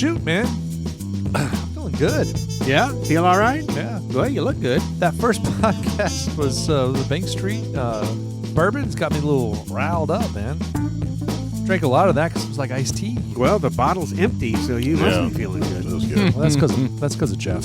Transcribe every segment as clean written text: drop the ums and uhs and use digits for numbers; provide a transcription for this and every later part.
Shoot, man. I'm feeling good. Yeah? Feel all right? Yeah. Well, you look good. That first podcast was the Bank Street bourbon's got me a little riled up, man. Drank a lot of that because it was like iced tea. Well, the bottle's empty, so you must be feeling good. It was good. Well, that's because of Jeff.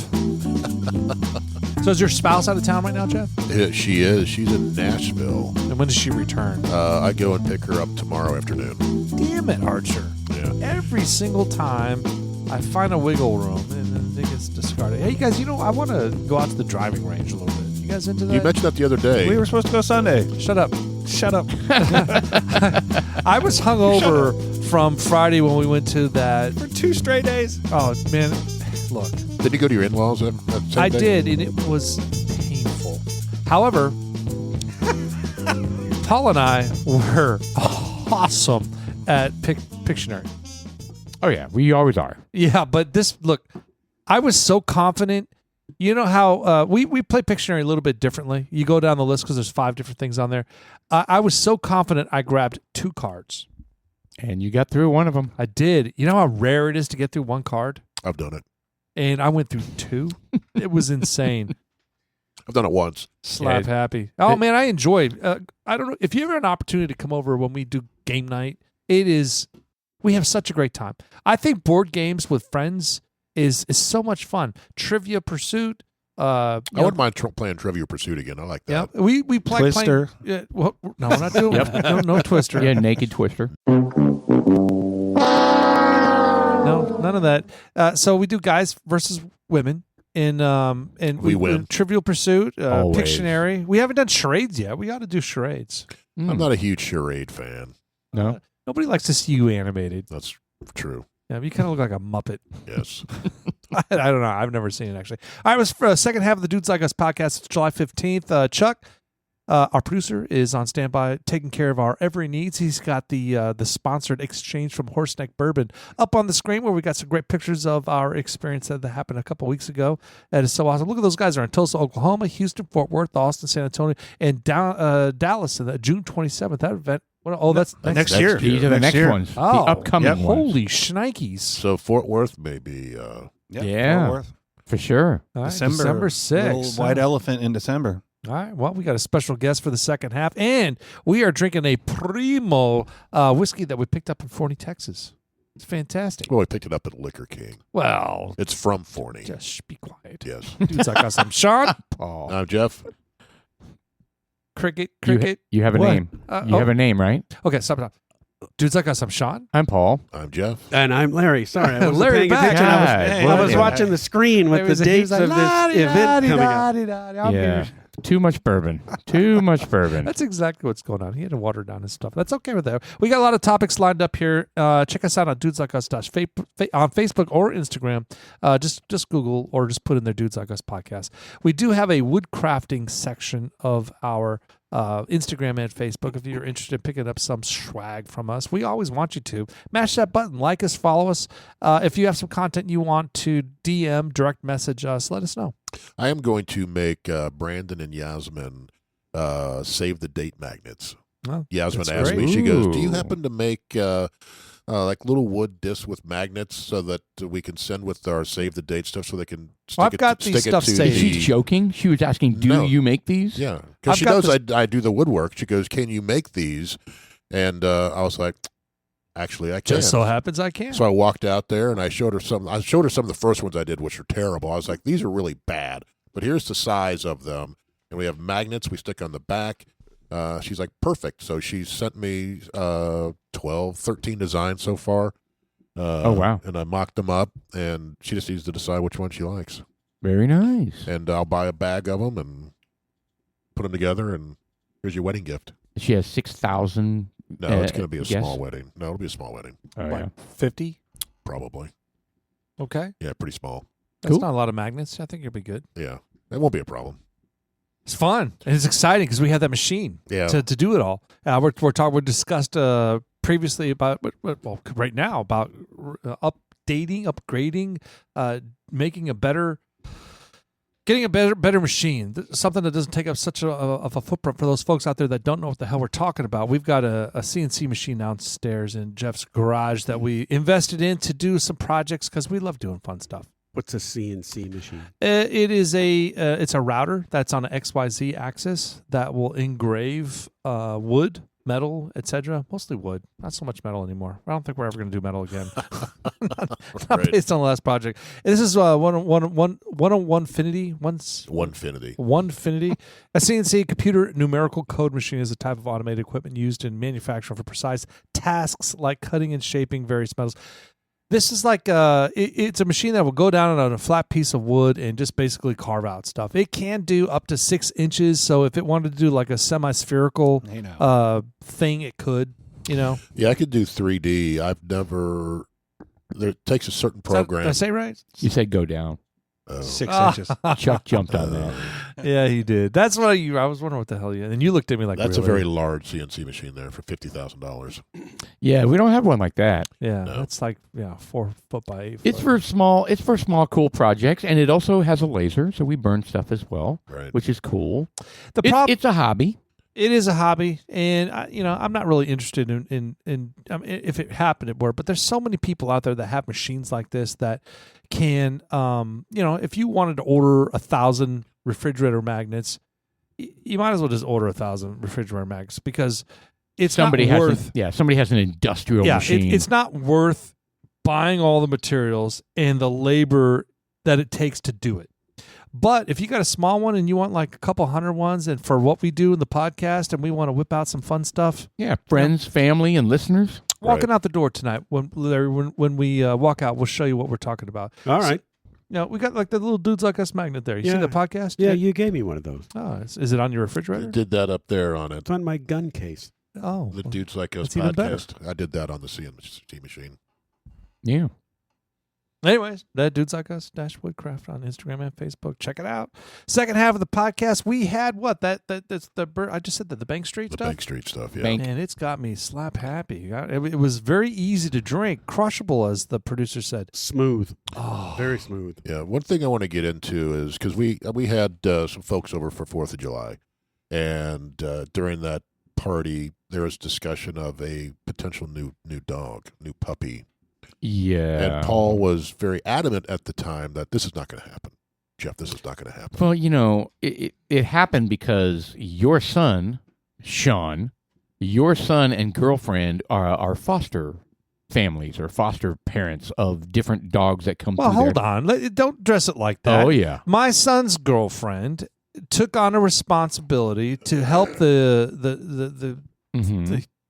So is your spouse out of town right now, Jeff? Yeah, she is. She's in Nashville. And when does she return? I go and pick her up tomorrow afternoon. Damn it, Archer. Yeah. Every single time I find a wiggle room and then it gets discarded. Hey, guys, I want to go out to the driving range a little bit. You guys into that? You mentioned that the other day. We were supposed to go Sunday. Shut up. I was hungover from Friday when we went to that. For 2 straight days. Oh, man. Look. Did you go to your in-laws that same I day? did, and it was painful. However, Paul and I were awesome at Pictionary. Oh, yeah. We always are. Yeah, but I was so confident. You know how we play Pictionary a little bit differently. You go down the list because there's 5 different things on there. I was so confident I grabbed 2 cards. And you got through one of them. I did. You know how rare it is to get through 1 card? I've done it. And I went through 2. It was insane. I've done it once. Slap happy. Oh, man, I enjoyed. I don't know. If you ever have an opportunity to come over when we do game night, we have such a great time. I think board games with friends is so much fun. Trivia Pursuit. I wouldn't mind playing Trivia Pursuit again. I like that. Yeah, we play Twister. Playing, well, no, we're not doing no Twister. Yeah, Naked Twister. No, none of that. So we do guys versus women and we win. Trivial Pursuit, Always. Pictionary. We haven't done charades yet. We got to do charades. I'm not a huge charade fan. No. Nobody likes to see you animated. That's true. Yeah, you kind of look like a Muppet. Yes. I don't know. I've never seen it, actually. All right, it was for the second half of the Dudes Like Us podcast. It's July 15th. Chuck, our producer, is on standby taking care of our every needs. He's got the sponsored exchange from Horseneck Bourbon up on the screen where we got some great pictures of our experience that happened a couple weeks ago. That is so awesome. Look at those guys. They're in Tulsa, Oklahoma, Houston, Fort Worth, Austin, San Antonio, and Dallas on June 27th. That event. that's Next year. These are the next ones. Oh, the upcoming ones. Holy shnikes. So Fort Worth may be... Yeah. Fort Worth. For sure. All right, December 6th. Little white elephant in December. All right. Well, we got a special guest for the second half, and we are drinking a Primo whiskey that we picked up in Forney, Texas. It's fantastic. Well, I picked it up at Liquor King. Well, It's from Forney. just be quiet. Yes. Dudes like us. I'm Sean. Paul. Now, Jeff, Cricket. You have a What? name. You have a name, right? Okay, stop. Dudes like us. I'm Sean. I'm Paul. I'm Jeff. And I'm Larry. Sorry, I wasn't Larry paying back. attention. God, I was yeah. watching the screen with the dates of this event coming up. Yeah. Too much bourbon. Too much bourbon. That's exactly what's going on. He had to water down his stuff. That's okay with that. We got a lot of topics lined up here. Check us out on Dudes Like Us on Facebook or Instagram. Just Google or just put in their Dudes Like Us podcast. We do have a wood crafting section of our Instagram and Facebook. If you're interested in picking up some swag from us, we always want you to mash that button, like us, follow us. If you have some content you want to DM, direct message us, let us know. I am going to make Brandon and Yasmin save the date magnets. Oh, Yasmin that's asked great. me, she goes, do you Ooh. happen to make like little wood discs with magnets so that we can send with our save the date stuff so they can stick I've got these stick stuff it to saved. Is she joking? She was asking, do No. you make these? Yeah, I've because she got knows this- I do the woodwork. She goes, can you make these? And I was like, actually, I can. Just so happens I can. So I walked out there and I showed her some. I showed her some of the first ones I did, which are terrible. I was like, these are really bad, but here's the size of them. And we have magnets we stick on the back. She's like, perfect. So she sent me 12, 13 designs so far. Oh, wow. And I mocked them up, and she just needs to decide which one she likes. Very nice. And I'll buy a bag of them and put them together, and here's your wedding gift. She has 6,000. No, it's going to be a yes? small wedding. No, it'll be a small wedding, Oh, Like yeah. 50? probably. Okay. Yeah, pretty small. That's Cool. not a lot of magnets. I think you'll be good. Yeah, it won't be a problem. It's fun and it's exciting because we have that machine Yeah. to do it all. We discussed previously about right now about updating, upgrading, making a better Getting a better machine, something that doesn't take up such of a footprint for those folks out there that don't know what the hell we're talking about. We've got a CNC machine downstairs in Jeff's garage that we invested in to do some projects because we love doing fun stuff. What's a CNC machine? It is it's a router that's on an XYZ axis that will engrave wood, metal, etc. Mostly wood, not so much metal anymore. I don't think we're ever going to do metal again. not based on the last project. And this is Onefinity. A CNC computer numerical code machine is a type of automated equipment used in manufacturing for precise tasks like cutting and shaping various metals. This is like it's a machine that will go down on a flat piece of wood and just basically carve out stuff. It can do up to 6 inches, so if it wanted to do like a semi-spherical thing, it could, Yeah, I could do 3D. I've never... It takes a certain program. Did I say right? You said go down. 6 inches. Chuck jumped on that. Yeah, he did. That's what I was wondering what the hell you... And you looked at me like... That's really? a very large CNC machine there for $50,000. Yeah, we don't have one like that. Yeah, No. that's like 4 foot by 8 foot. It's for small, cool projects, and it also has a laser, so we burn stuff as well, Right. which is cool. It's a hobby. It is a hobby, and I'm not really interested in if it happened at work. But there's so many people out there that have machines like this that can, if you wanted to order 1,000 refrigerator magnets, you might as well just order 1,000 refrigerator magnets because somebody has an industrial machine. It's not worth buying all the materials and the labor that it takes to do it. But if you got a small one and you want like a couple hundred ones, and for what we do in the podcast, and we want to whip out some fun stuff, friends, family, and listeners walking out the door tonight. When we walk out, we'll show you what we're talking about. All right. We got like the little dudes like us magnet there. You see the podcast? Yeah, you gave me one of those. Oh, is it on your refrigerator? I did that up there on it. It's on my gun case. Oh, The Dudes Like Us that's even podcast. I did that on the CNC machine. Yeah. Anyways, that Dudes Like Us - Woodcraft on Instagram and Facebook. Check it out. Second half of the podcast, we had what? That's I just said that the Bank Street The stuff. Bank Street stuff, yeah. And it's got me slap happy. It was very easy to drink, crushable, as the producer said. Smooth. Oh, Very smooth. Yeah, one thing I want to get into is because we had some folks over for 4th of July, and during that party, there was discussion of a potential new dog, new puppy. Yeah. And Paul was very adamant at the time that this is not going to happen. Jeff, this is not going to happen. Well, it happened because your son, Sean, and girlfriend are foster families or foster parents of different dogs that come through. Well, hold on. Don't dress it like that. Oh, yeah. My son's girlfriend took on a responsibility to help the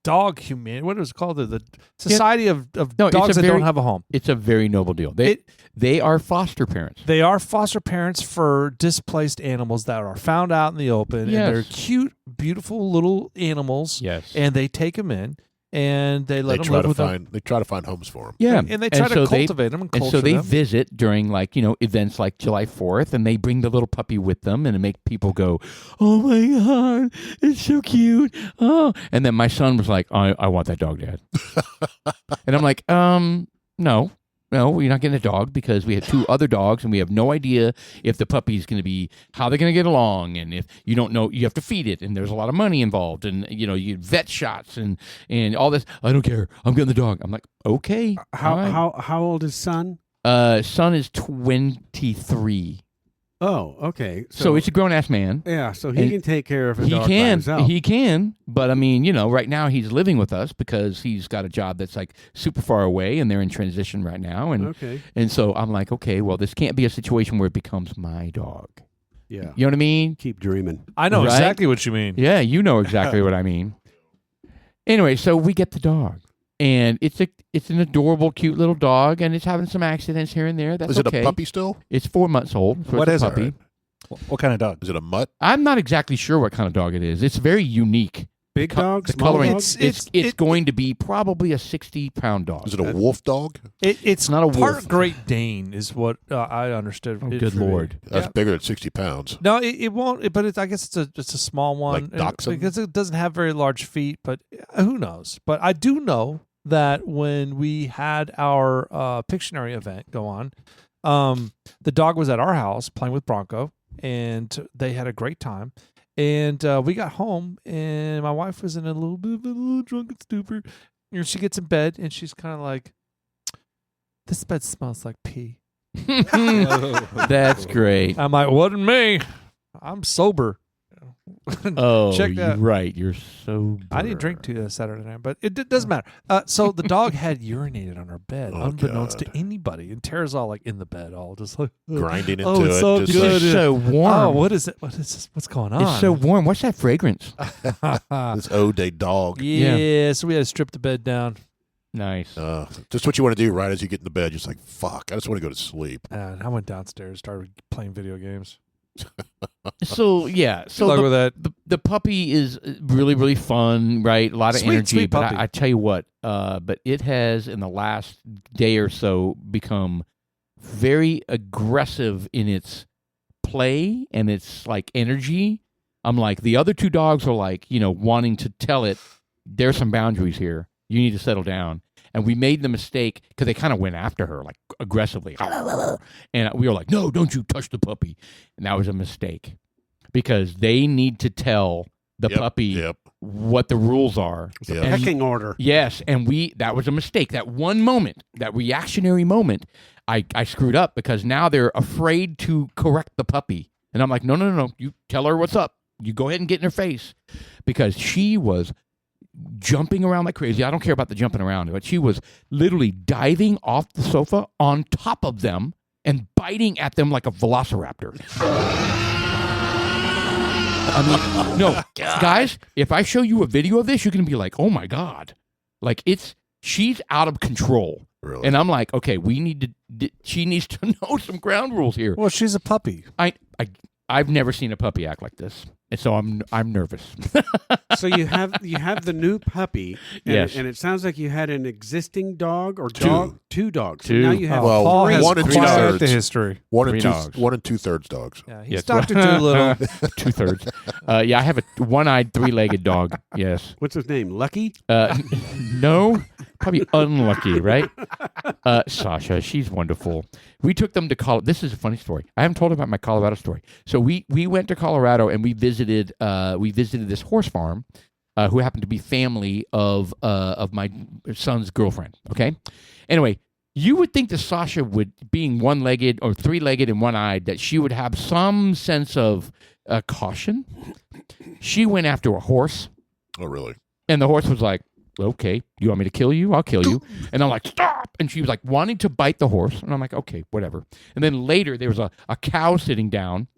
dog humanity. What is it called? The Society of Dogs that Don't Have a Home. It's a very noble deal. They are foster parents. They are foster parents for displaced animals that are found out in the open. Yes. And they're cute, beautiful little animals. Yes. And they take them in and they let them live with them. They try to find homes for them. Yeah. And they try to cultivate them and culture so they them. visit during events like July 4th, and they bring the little puppy with them, and it make people go, "Oh my God, it's so cute!" Oh, and then my son was like, "I want that dog, Dad," and I'm like, No, you're not getting a dog because we have 2 other dogs and we have no idea if the puppy's going to be, how they're going to get along. And if you don't know, you have to feed it and there's a lot of money involved and, you vet shots and all this. I don't care. I'm getting the dog. I'm like, okay. How old is son? Son is 23. Oh, okay. So it's a grown-ass man. Yeah, so he can take care of a dog by himself. He can, but I mean, right now he's living with us because he's got a job that's like super far away and they're in transition right now. And so I'm like, okay, well, this can't be a situation where it becomes my dog. Yeah. You know what I mean? Keep dreaming. I know Right? exactly what you mean. Yeah, you know exactly what I mean. Anyway, so we get the dog. And it's an adorable, cute little dog, and it's having some accidents here and there. That's Is it okay. a puppy still? It's 4 months old. So What it's is a it? puppy. What kind of dog? Is it a mutt? I'm not exactly sure what kind of dog it is. It's very unique. Big dog? The Small coloring. dog? It's going to be probably a 60-pound dog. Is it a wolf dog? It's not a part wolf. Great Dane is what I understood. Oh, it good to be. Lord. That's Yeah. bigger than 60 pounds. No, it won't. But I guess it's a small one. Like dachshund? Because it doesn't have very large feet. But who knows? But I do know that when we had our Pictionary event go on, the dog was at our house playing with Bronco. and they had a great time. And we got home, and my wife was in a little bit of a little drunken stupor. And she gets in bed, and she's kind of like, "This bed smells like pee." That's great. I'm like, "Wasn't me. I'm sober." Oh, Check that. Right. You're so. I didn't drink too Saturday night, but it doesn't matter. So the dog had urinated on our bed, Oh, unbeknownst God. to anybody. And Tara's all like in the bed, all just like Grinding into oh, it's it. so just good. It's so warm. Oh, what is it? What is this? What's going on? It's so warm. What's that fragrance? this O'Day dog. yeah. So we had to strip the bed down. Nice. Just what you want to do right as you get in the bed. Just like, fuck, I just want to go to sleep. And I went downstairs, started playing video games. So yeah. So Good luck with that. the puppy is really, really fun, right? A lot of Sweet, energy. sweet But puppy. I tell you what, but it has in the last day or so become very aggressive in its play and its like energy. I'm like, the other two dogs are like, wanting to tell it there's some boundaries here. You need to settle down. And we made the mistake because they kind of went after her like aggressively. And we were like, no, don't you touch the puppy. And that was a mistake because they need to tell the puppy what the rules are. It's a Yeah. pecking order. Yes. And that was a mistake. That one moment, that reactionary moment, I screwed up because now they're afraid to correct the puppy. And I'm like, no. You tell her what's up. You go ahead and get in her face because she was jumping around like crazy. I don't care about the jumping around, but she was literally diving off the sofa on top of them and biting at them like a velociraptor. I mean, no, guys, if I show you a video of this, you're going to be like, oh my God. Like she's out of control. Really? And I'm like, okay, she needs to know some ground rules here. Well, she's a puppy. I've never seen a puppy act like this. And so I'm nervous. So you have the new puppy. And, Yes. and it sounds like you had an existing dog or Two. two dogs. So Two. now you have Well, Paul has one and quite 2/3. the history. One Three and dogs. 2/3 dogs. Yeah, he's Yes. Dr. Doolittle. 2/3. Yeah, I have a one-eyed, three-legged dog. Yes. what's his name? Lucky? No, probably unlucky, right? Sasha, she's wonderful. We took them to Colorado. This is a funny story. I haven't told about my Colorado story. So we went to Colorado and we visited this horse farm, who happened to be family of my son's girlfriend. Okay. Anyway, you would think that Sasha would, being one-legged or three-legged and one-eyed, that she would have some sense of caution. She went after a horse. Oh, really? And the horse was like, okay, you want me to kill you? I'll kill you. And I'm like, stop. And she was like wanting to bite the horse. And I'm like, okay, whatever. And then later there was a cow sitting down.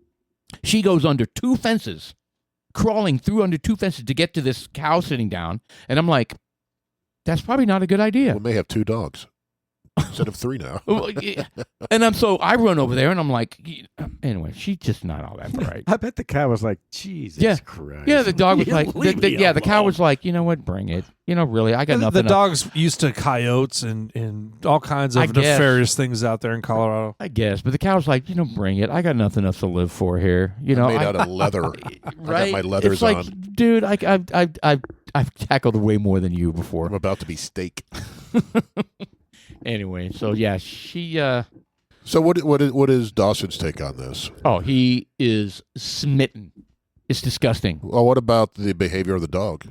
She goes under two fences, crawling through under two fences to get to this cow sitting down. And I'm like, that's probably not a good idea. We may have 2 dogs instead of 3 now. Well, yeah. And I run over there and I'm like, anyway, she's just not all that bright. I bet the cow was like, Jesus Yeah. Christ. Yeah, the dog was like, Leave me the cow alone. was like, you know what, bring it. Really, I got And nothing. the dog's used to coyotes and all kinds I of guess. nefarious things out there in Colorado. I guess, but the cow's like, bring it. I got nothing else to live for here. Made out of leather. right? I got my leathers it's like, on. dude, I've tackled way more than you before. I'm about to be steak. Anyway, so yeah, she. So what is Dawson's take on this? Oh, he is smitten. It's disgusting. Well, what about the behavior of the dog?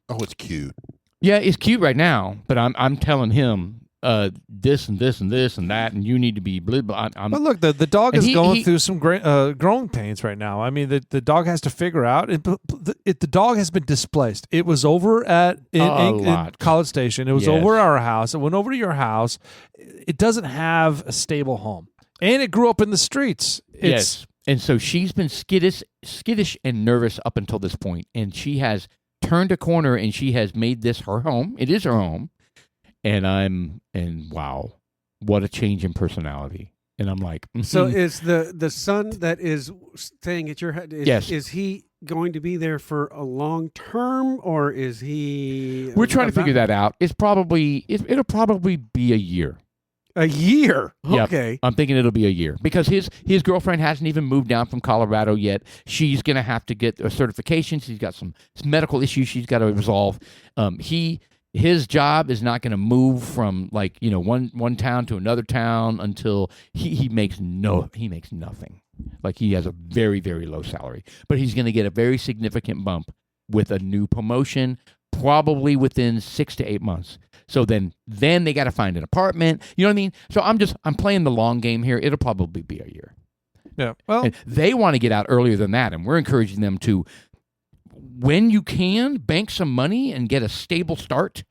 Oh, it's cute. Yeah, it's cute right now, but I'm telling him this and this and this and that, and you need to be blah blah. But look, the dog And is he- going he- through some growing pains right now. I mean, the dog has to figure out. The dog has been displaced. It was over in lot. College Station. It was Yes. over at our house. It went over to your house. It doesn't have a stable home, and it grew up in the streets. Yes. And so she's been skittish and nervous up until this point, and she has turned a corner and she has made this her home. It is her home. And wow, what a change in personality. And I'm like, So is the son that is staying at your house, Yes. is he going to be there for a long term, or is he... we're trying to figure that out. It'll probably be a year. A year? Yep. Okay. I'm thinking it'll be a year because his girlfriend hasn't even moved down from Colorado yet. She's going to have to get a certification. She's got some medical issues she's got to resolve. His job is not going to move from one town to another town until he makes nothing. Like he has a very, very low salary, but he's going to get a very significant bump with a new promotion, probably within 6 to 8 months. So then they got to find an apartment. You know what I mean? So I'm playing the long game here. It'll probably be a year. Yeah. Well, And they want to get out earlier than that, and we're encouraging them to, when you can, bank some money and get a stable start.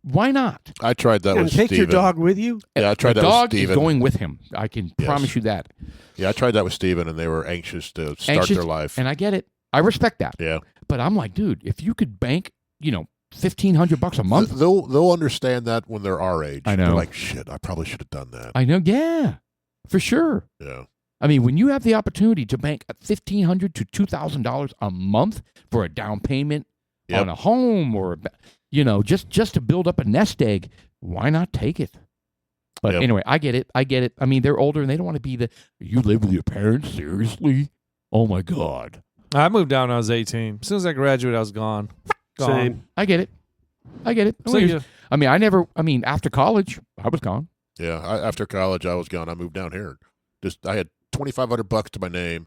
Why not? I tried that And with take Steven. your dog with you. Yeah, I tried the that with dog is Steven. going with him. I can Yes. promise you that. Yeah, I tried that with Steven, and they were anxious to start Anxious, their life. And I get it. I respect that. Yeah. But I'm like, dude, if you could bank, $1,500 a month. They'll understand that when they're our age. I know. They're like, shit, I probably should have done that. I know. Yeah, for sure. Yeah. I mean, when you have the opportunity to bank $1,500 to $2,000 a month for a down payment Yep. on a home or, just to build up a nest egg, why not take it? But Yep. anyway, I get it. I mean, they're older and they don't want to be you live with your parents? Seriously? Oh, my God. I moved down when I was 18. As soon as I graduated, I was gone. Same. I get it. So After college, I was gone. Yeah. After college, I was gone. I moved down here. I had $2,500 to my name,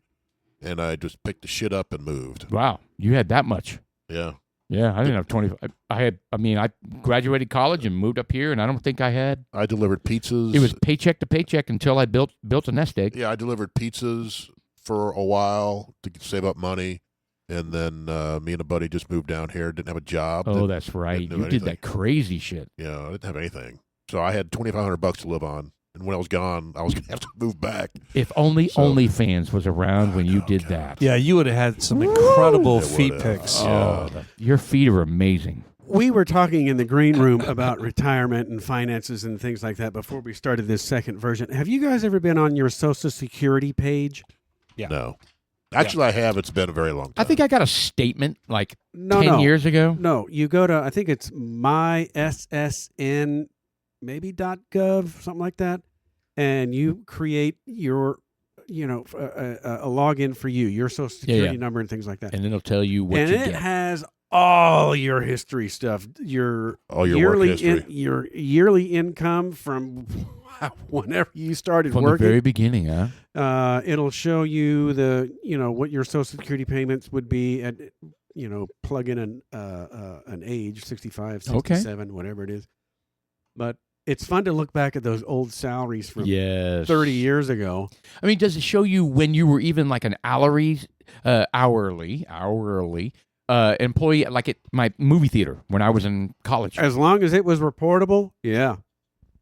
and I just picked the shit up and moved. Wow. You had that much. Yeah. Yeah, I didn't have 20. I graduated college and moved up here, and I don't think I had. I delivered pizzas. It was paycheck to paycheck until I built a nest egg. Yeah, I delivered pizzas for a while to save up money, and then me and a buddy just moved down here. Didn't have a job. Oh, that's right. didn't do You did anything. that crazy shit. Yeah, I didn't have anything. So I had $2,500 to live on, and when I was gone, I was gonna have to move back. If only So- OnlyFans was around when you did God. that. Yeah, you would have had some incredible It feet would've. pics. Oh, your feet are amazing. We were talking in the green room about retirement and finances and things like that before we started this second version. Have you guys ever been on your Social Security page? Yeah. No, actually, I have. It's been a very long time. I think I got a statement like No, 10 no. years ago. No, you go to, I think it's myssn, maybe .gov, something like that, and you create your, a login for you, your Social Security number and things like that. And it'll tell you what And you it get. has all your history stuff, your All your yearly work history. your yearly income from whenever you started From the working. very beginning, huh? It'll show you what your Social Security payments would be at, plug in an age, 65, 67, whatever it is. But it's fun to look back at those old salaries from Yes. 30 years ago. I mean, does it show you when you were even like an hourly employee, like at my movie theater when I was in college? As long as it was reportable, yeah.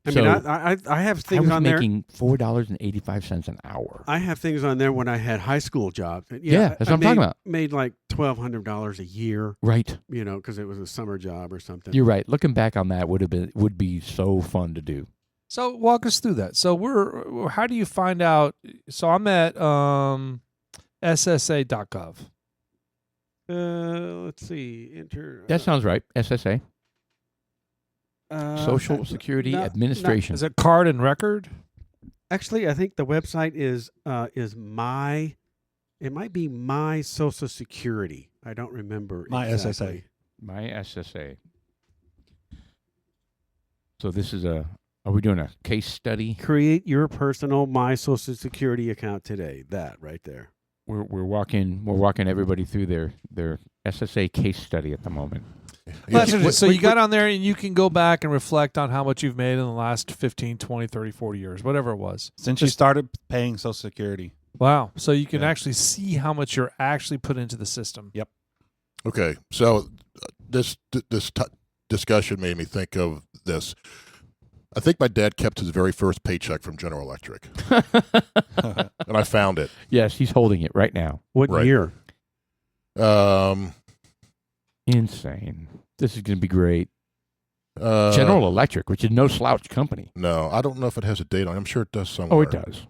I mean, So, I have I things was on there. making $4.85 an hour. I have things on there when I had high school jobs. Yeah, that's what I'm talking about. Made like $1,200 a year, Right. because it was a summer job or something. You're right. Looking back on that would be so fun to do. So walk us through that. So how do you find out? So I'm at SSA.gov. Let's see. Enter. That sounds right. SSA, Social I- Security no, Administration. Is it card and record? Actually, I think the website is my. It might be my Social Security. I don't remember. My exactly. My SSA. So this is are we doing a case study? Create your personal My Social Security account today. That right there. We're walking everybody through their SSA case study at the moment. Well, that's Yeah. interesting. So you got on there and you can go back and reflect on how much you've made in the last 15, 20, 30, 40 years, whatever it was. Since you started paying Social Security. Wow. So you can Yeah. actually see how much you're actually put into the system. Okay, so this discussion made me think of this. I think my dad kept his very first paycheck from General Electric, and I found it. Yes, he's holding it right now. What Right. year? Insane. This is going to be great. Uh, General Electric, which is no slouch company. No, I don't know if it has a date on it. I'm sure it does somewhere. Oh, it does.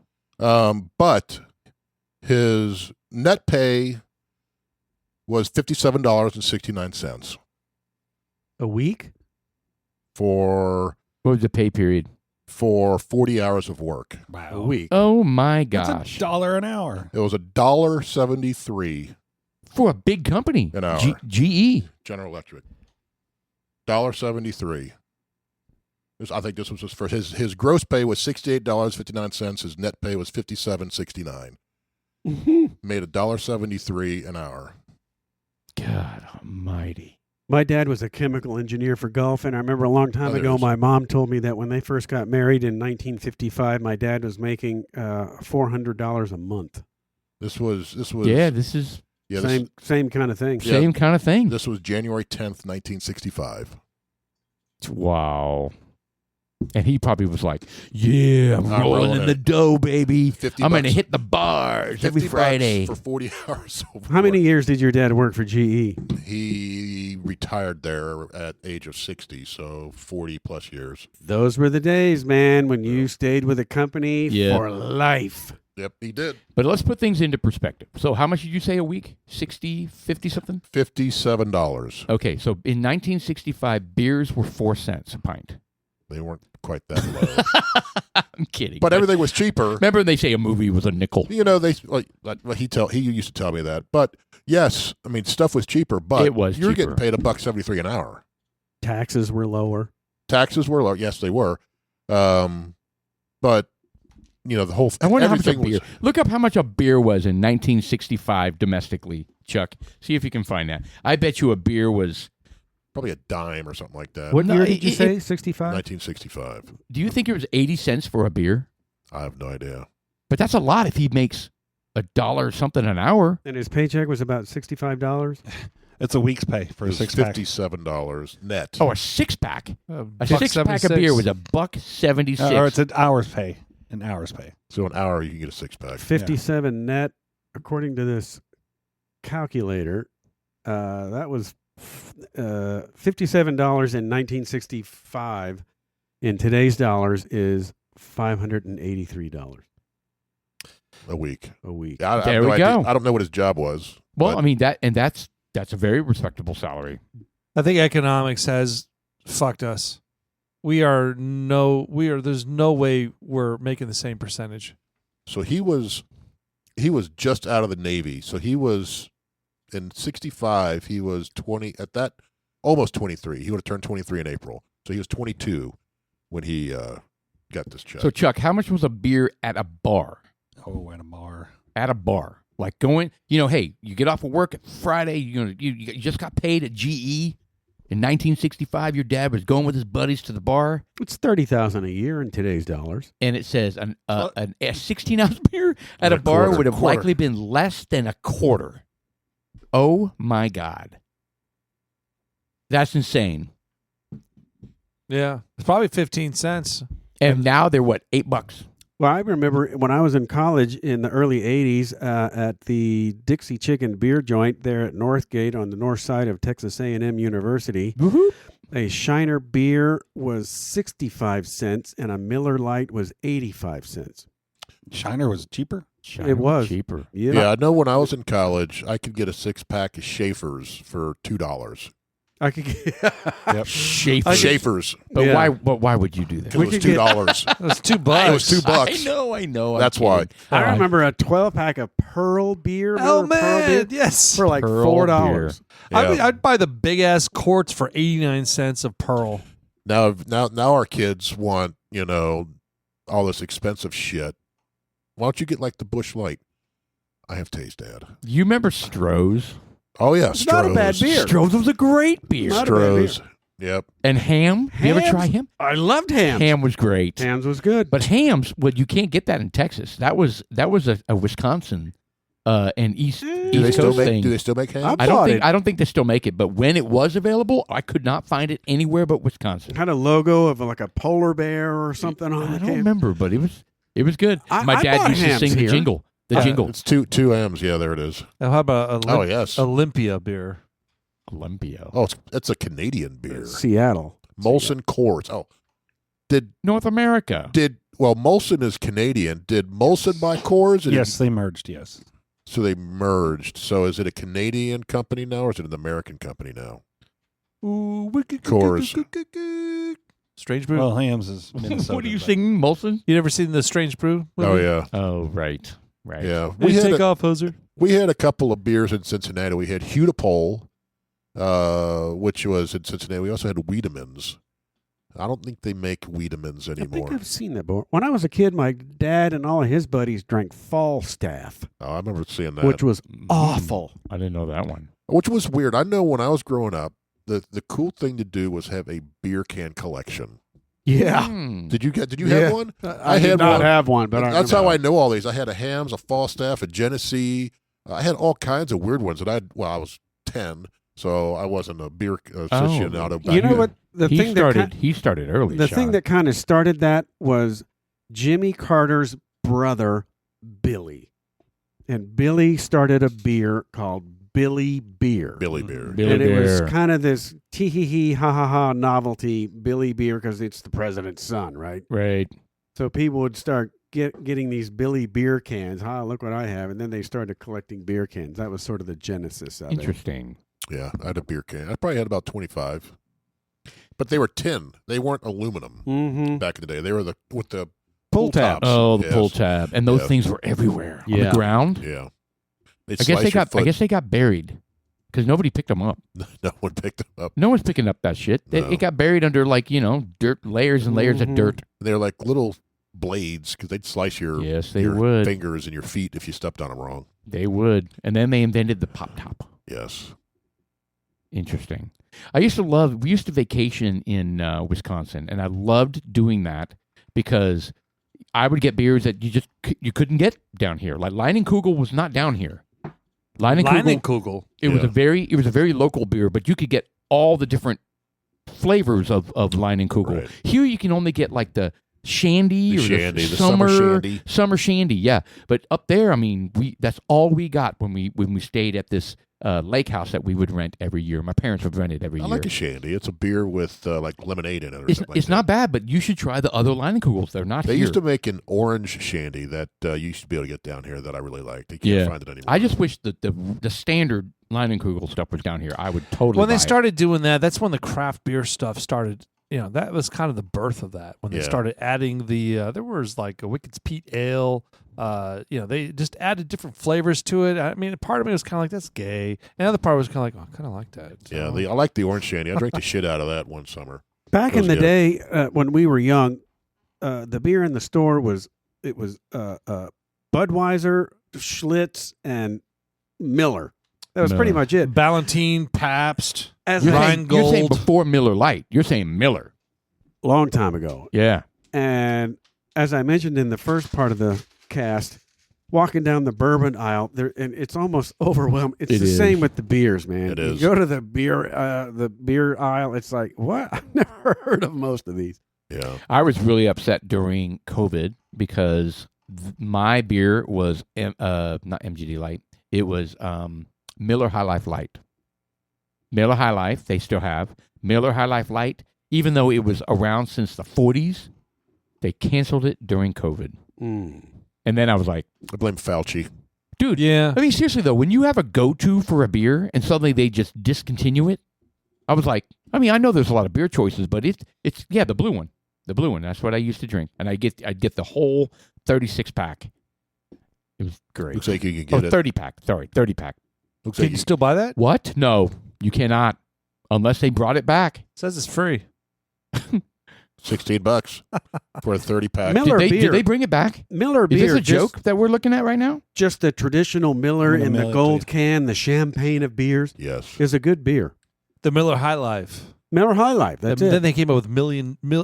But his net pay was $57.69 A week? for What was the pay period? 40 hours of work. A week. Oh my That's gosh! $1 an hour. It was $1.73 For a big company, An hour. GE. General Electric. $1.73. I think this was his gross pay was $68.59. His net pay was $57.69. made $1.73 an hour. God almighty. My dad was a chemical engineer for Gulf, and I remember a long time there ago, is. my mom told me that when they first got married in 1955, my dad was making $400 a month. This was Yeah, this is yeah, this, Same kind of thing. Yeah. same kind of thing. this was January 10th, 1965. Wow. And he probably was like, yeah, I'm I'm rolling rolling in the it. dough, baby. 50 I'm going to bucks. hit the bars every 50 Friday. bucks for 40 hours. How many years did your dad work for GE? He retired there at age of 60, so 40 plus years. Those were the days, man, when you stayed with a company Yeah. for life. Yep, he did. But let's put things into perspective. So how much did you say a week? 60, 50 something? $57. Okay, so in 1965, beers were 4 cents a pint. They weren't quite that low. I'm kidding. But everything was cheaper. Remember they say a movie was a nickel. You know, he used to tell me that. But yes, I mean, stuff was cheaper, but It was you're cheaper. getting paid $1.73 an hour. Taxes were lower. Taxes were low. Yes, they were. But you know, the whole I wonder how much a everything beer. was Look up how much a beer was in 1965 domestically, Chuck. See if you can find that. I bet you a beer was. probably a dime or something like that. What No, year did you it- say? 65? 1965. Do you think it was 80 cents for a beer? I have no idea. But that's a lot if he makes $1 something an hour. And his paycheck was about $65? It's a week's pay for It a was six-pack. $57 net. Oh, a 6-pack. A Buck 6-pack of beer 76. was $1.76. Or it's an hour's pay. An hour's pay. So an hour you can get a 6-pack. 57 net, according to this calculator. That was $57 in 1965. In today's dollars is $583 A week. a week. I have There no we idea. go. I don't know what his job was. Well, but I mean that's a very respectable salary. I think economics has fucked us. There's no way we're making the same percentage. so he was just out of the Navy. So he was in 65, he was 20 at that almost 23. He would have turned 23 in April. So he was 22 when he got this check. So Chuck, how much was a beer at a bar? Oh, and a bar. At a bar. Like going, hey, you get off of work at Friday, you just got paid at GE. In 1965, your dad was going with his buddies to the bar, It's $30,000 a year in today's dollars. and it says a 16-ounce beer at A a bar quarter. would have Quarter. likely been less than a quarter. Oh my God. That's insane. Yeah, it's probably 15 cents. And now they're what, $8? Well, I remember when I was in college in the early 80s at the Dixie Chicken Beer Joint there at Northgate on the north side of Texas A&M University. Woohoo! A Shiner beer was 65 cents and a Miller Lite was 85 cents. Shiner was cheaper. It was. cheaper. yeah, I know when I was in college, I could get a 6-pack of Schaefer's for $2. I could get Yep. Schaefer. Schaefer's. But Yeah. why would you do that? It was $2. That's $2. It was $2. I know. That's why. I remember a 12-pack of Pearl beer. Oh Remember Pearl man, beer? yes. For like Pearl $4. Yeah. I'd buy the big ass quarts for 89 cents of Pearl. Now our kids want, all this expensive shit. Why don't you get like the Busch Light? I have taste, Dad. You remember Stroh's? Oh yeah, It's not a bad beer. Stroh's was a great beer. Not a bad beer. Stroh's. Yep. And ham? You ever Hams? try ham? I loved Hams. Ham was great. Hams was good. But hams, well, you can't get that in Texas. That was a Wisconsin and East Do they East still Coast make? thing. Do they still make ham? I'm- I don't bought think it. I don't think they still make it, but when it was available, I could not find it anywhere but Wisconsin. Had a logo of like a polar bear or something on I the don't can. remember, but it was good. I My dad bought used to hams sing the here. jingle. The jingle. It's two M's. Yeah, there it is. Now, how about Oh yes. Olympia beer? Olympia. Oh, it's a Canadian beer. Seattle. Molson Coors. Oh, North America. Molson is Canadian. Did Molson buy Coors? Yes, they merged. Yes. So they merged. So is it a Canadian company now, or is it an American company now? Coors. Strange Brew. Well, Hams is Minnesota. What are you but- singing, Molson? You never seen the Strange Brew? Oh movie? yeah, Oh, right. yeah. Hey, take off, hoser. We had a couple of beers in Cincinnati. We had Hudapole, which was in Cincinnati. We also had Wiedemann's. I don't think they make Wiedemann's I anymore. think I've seen that before. When I was a kid, my dad and all of his buddies drank Falstaff, Oh, I remember seeing that. which was awful. I didn't know that one. Which was weird. I know when I was growing up, the cool thing to do was have a beer can collection. Yeah. Mm. Did you Yeah. have one? I had did not one. have one, but That's how I know all these. I had a Hamm's, a Falstaff, a Genesee. I had all kinds of weird ones that I was 10, so I wasn't a beer aficionado. You know what? The He thing started. He started early. the Sean. thing that kind of started that was Jimmy Carter's brother, Billy. And Billy started a beer called Billy Beer. Billy Beer. Billy and it was Beer. kind of this tee-hee-hee, ha-ha-ha novelty, Billy Beer, because it's the president's son, right? Right. So people would start getting these Billy Beer cans. Look what I have. And then they started collecting beer cans. That was sort of the genesis of it. Interesting. Yeah, I had a beer can. I probably had about 25. But they were tin. They weren't aluminum Mm-hmm. back in the day. They were with the Pull tabs. Oh, the Yes. pull tab, and those Yeah. things were everywhere on Yeah. the ground. Yeah. I guess they got buried because nobody picked them up. No one picked them up. No one's picking up that shit. No. It got buried under dirt, layers and layers of Mhm. dirt. They're like little blades because they'd slice your Yes, they your would. fingers and your feet if you stepped on them wrong. They would, and then they invented the pop top. Yes. Interesting. We used to vacation in Wisconsin, and I loved doing that because I would get beers that you couldn't get down here. Like Leinenkugel was not down here. Leinenkugel. It was Yeah. a very local beer, but you could get all the different flavors of Leinenkugel. Right. Here you can only get like the shandy The or shandy, the the summer shandy. Summer shandy, yeah. But up there, I mean, that's all we got when we stayed at this lake house that we would rent every year. My parents would rent it every I year. like a shandy. It's a beer with like lemonade in it or It's something like not bad, but you should try the other Leinenkugels. They're not They here. used to make an orange shandy that you used to be able to get down here that I really liked. You can't Yeah. find it anymore. I just wish that the standard Leinenkugel stuff was down here. I would totally When they buy it. started doing that, that's when the craft beer stuff started. That was kind of the birth of that. When they Yeah. started adding there was like a Wicked's Peat Ale. They just added different flavors to it. I mean, part of me was kind of like, that's gay. And the other part was kind of like, oh, I kind of like that. So, Yeah, I like the orange shandy. I drank the shit out of that one summer. Back That in was the good. day when we were young, the beer in the store was Budweiser, Schlitz, and Miller. That was pretty Miller. much it. Ballantine, Pabst. As You're a saying, you're saying Rheingold. before Miller Lite. You're saying Miller. long time ago. Yeah. And as I mentioned in the first part of the cast, walking down the bourbon aisle, and it's almost overwhelming. It's It the is. same with the beers, man. It You is. go to the beer aisle, it's like, what? I've never heard of most of these. Yeah. I was really upset during COVID because my beer was not MGD Light. It was Miller High Life Light. Miller High Life, they still have. Miller High Life Light, even though it was around since the 40s, they canceled it during COVID. Mm. And then I was like, I blame Fauci. dude, Yeah. I mean, seriously, though, when you have a go-to for a beer and suddenly they just discontinue it, I was like, I mean, I know there's a lot of beer choices, but it's the blue one. The blue one, that's what I used to drink. And I'd get the whole 36-pack. It was great. Looks like you can get it. 30-pack. Sorry, 30-pack. Looks Can like you still buy that? What? No, you cannot. Unless they brought it back. It says it's free. $16 for a 30-pack. Miller Did beer. they bring it back? Miller Is beer. this a just- joke that we're looking at right now? Just the traditional Miller I'm gonna in the mail it to gold you. can, the champagne of beers, Yes. is a good beer. The Miller High Life. Miller High Life. That's then it. they came up with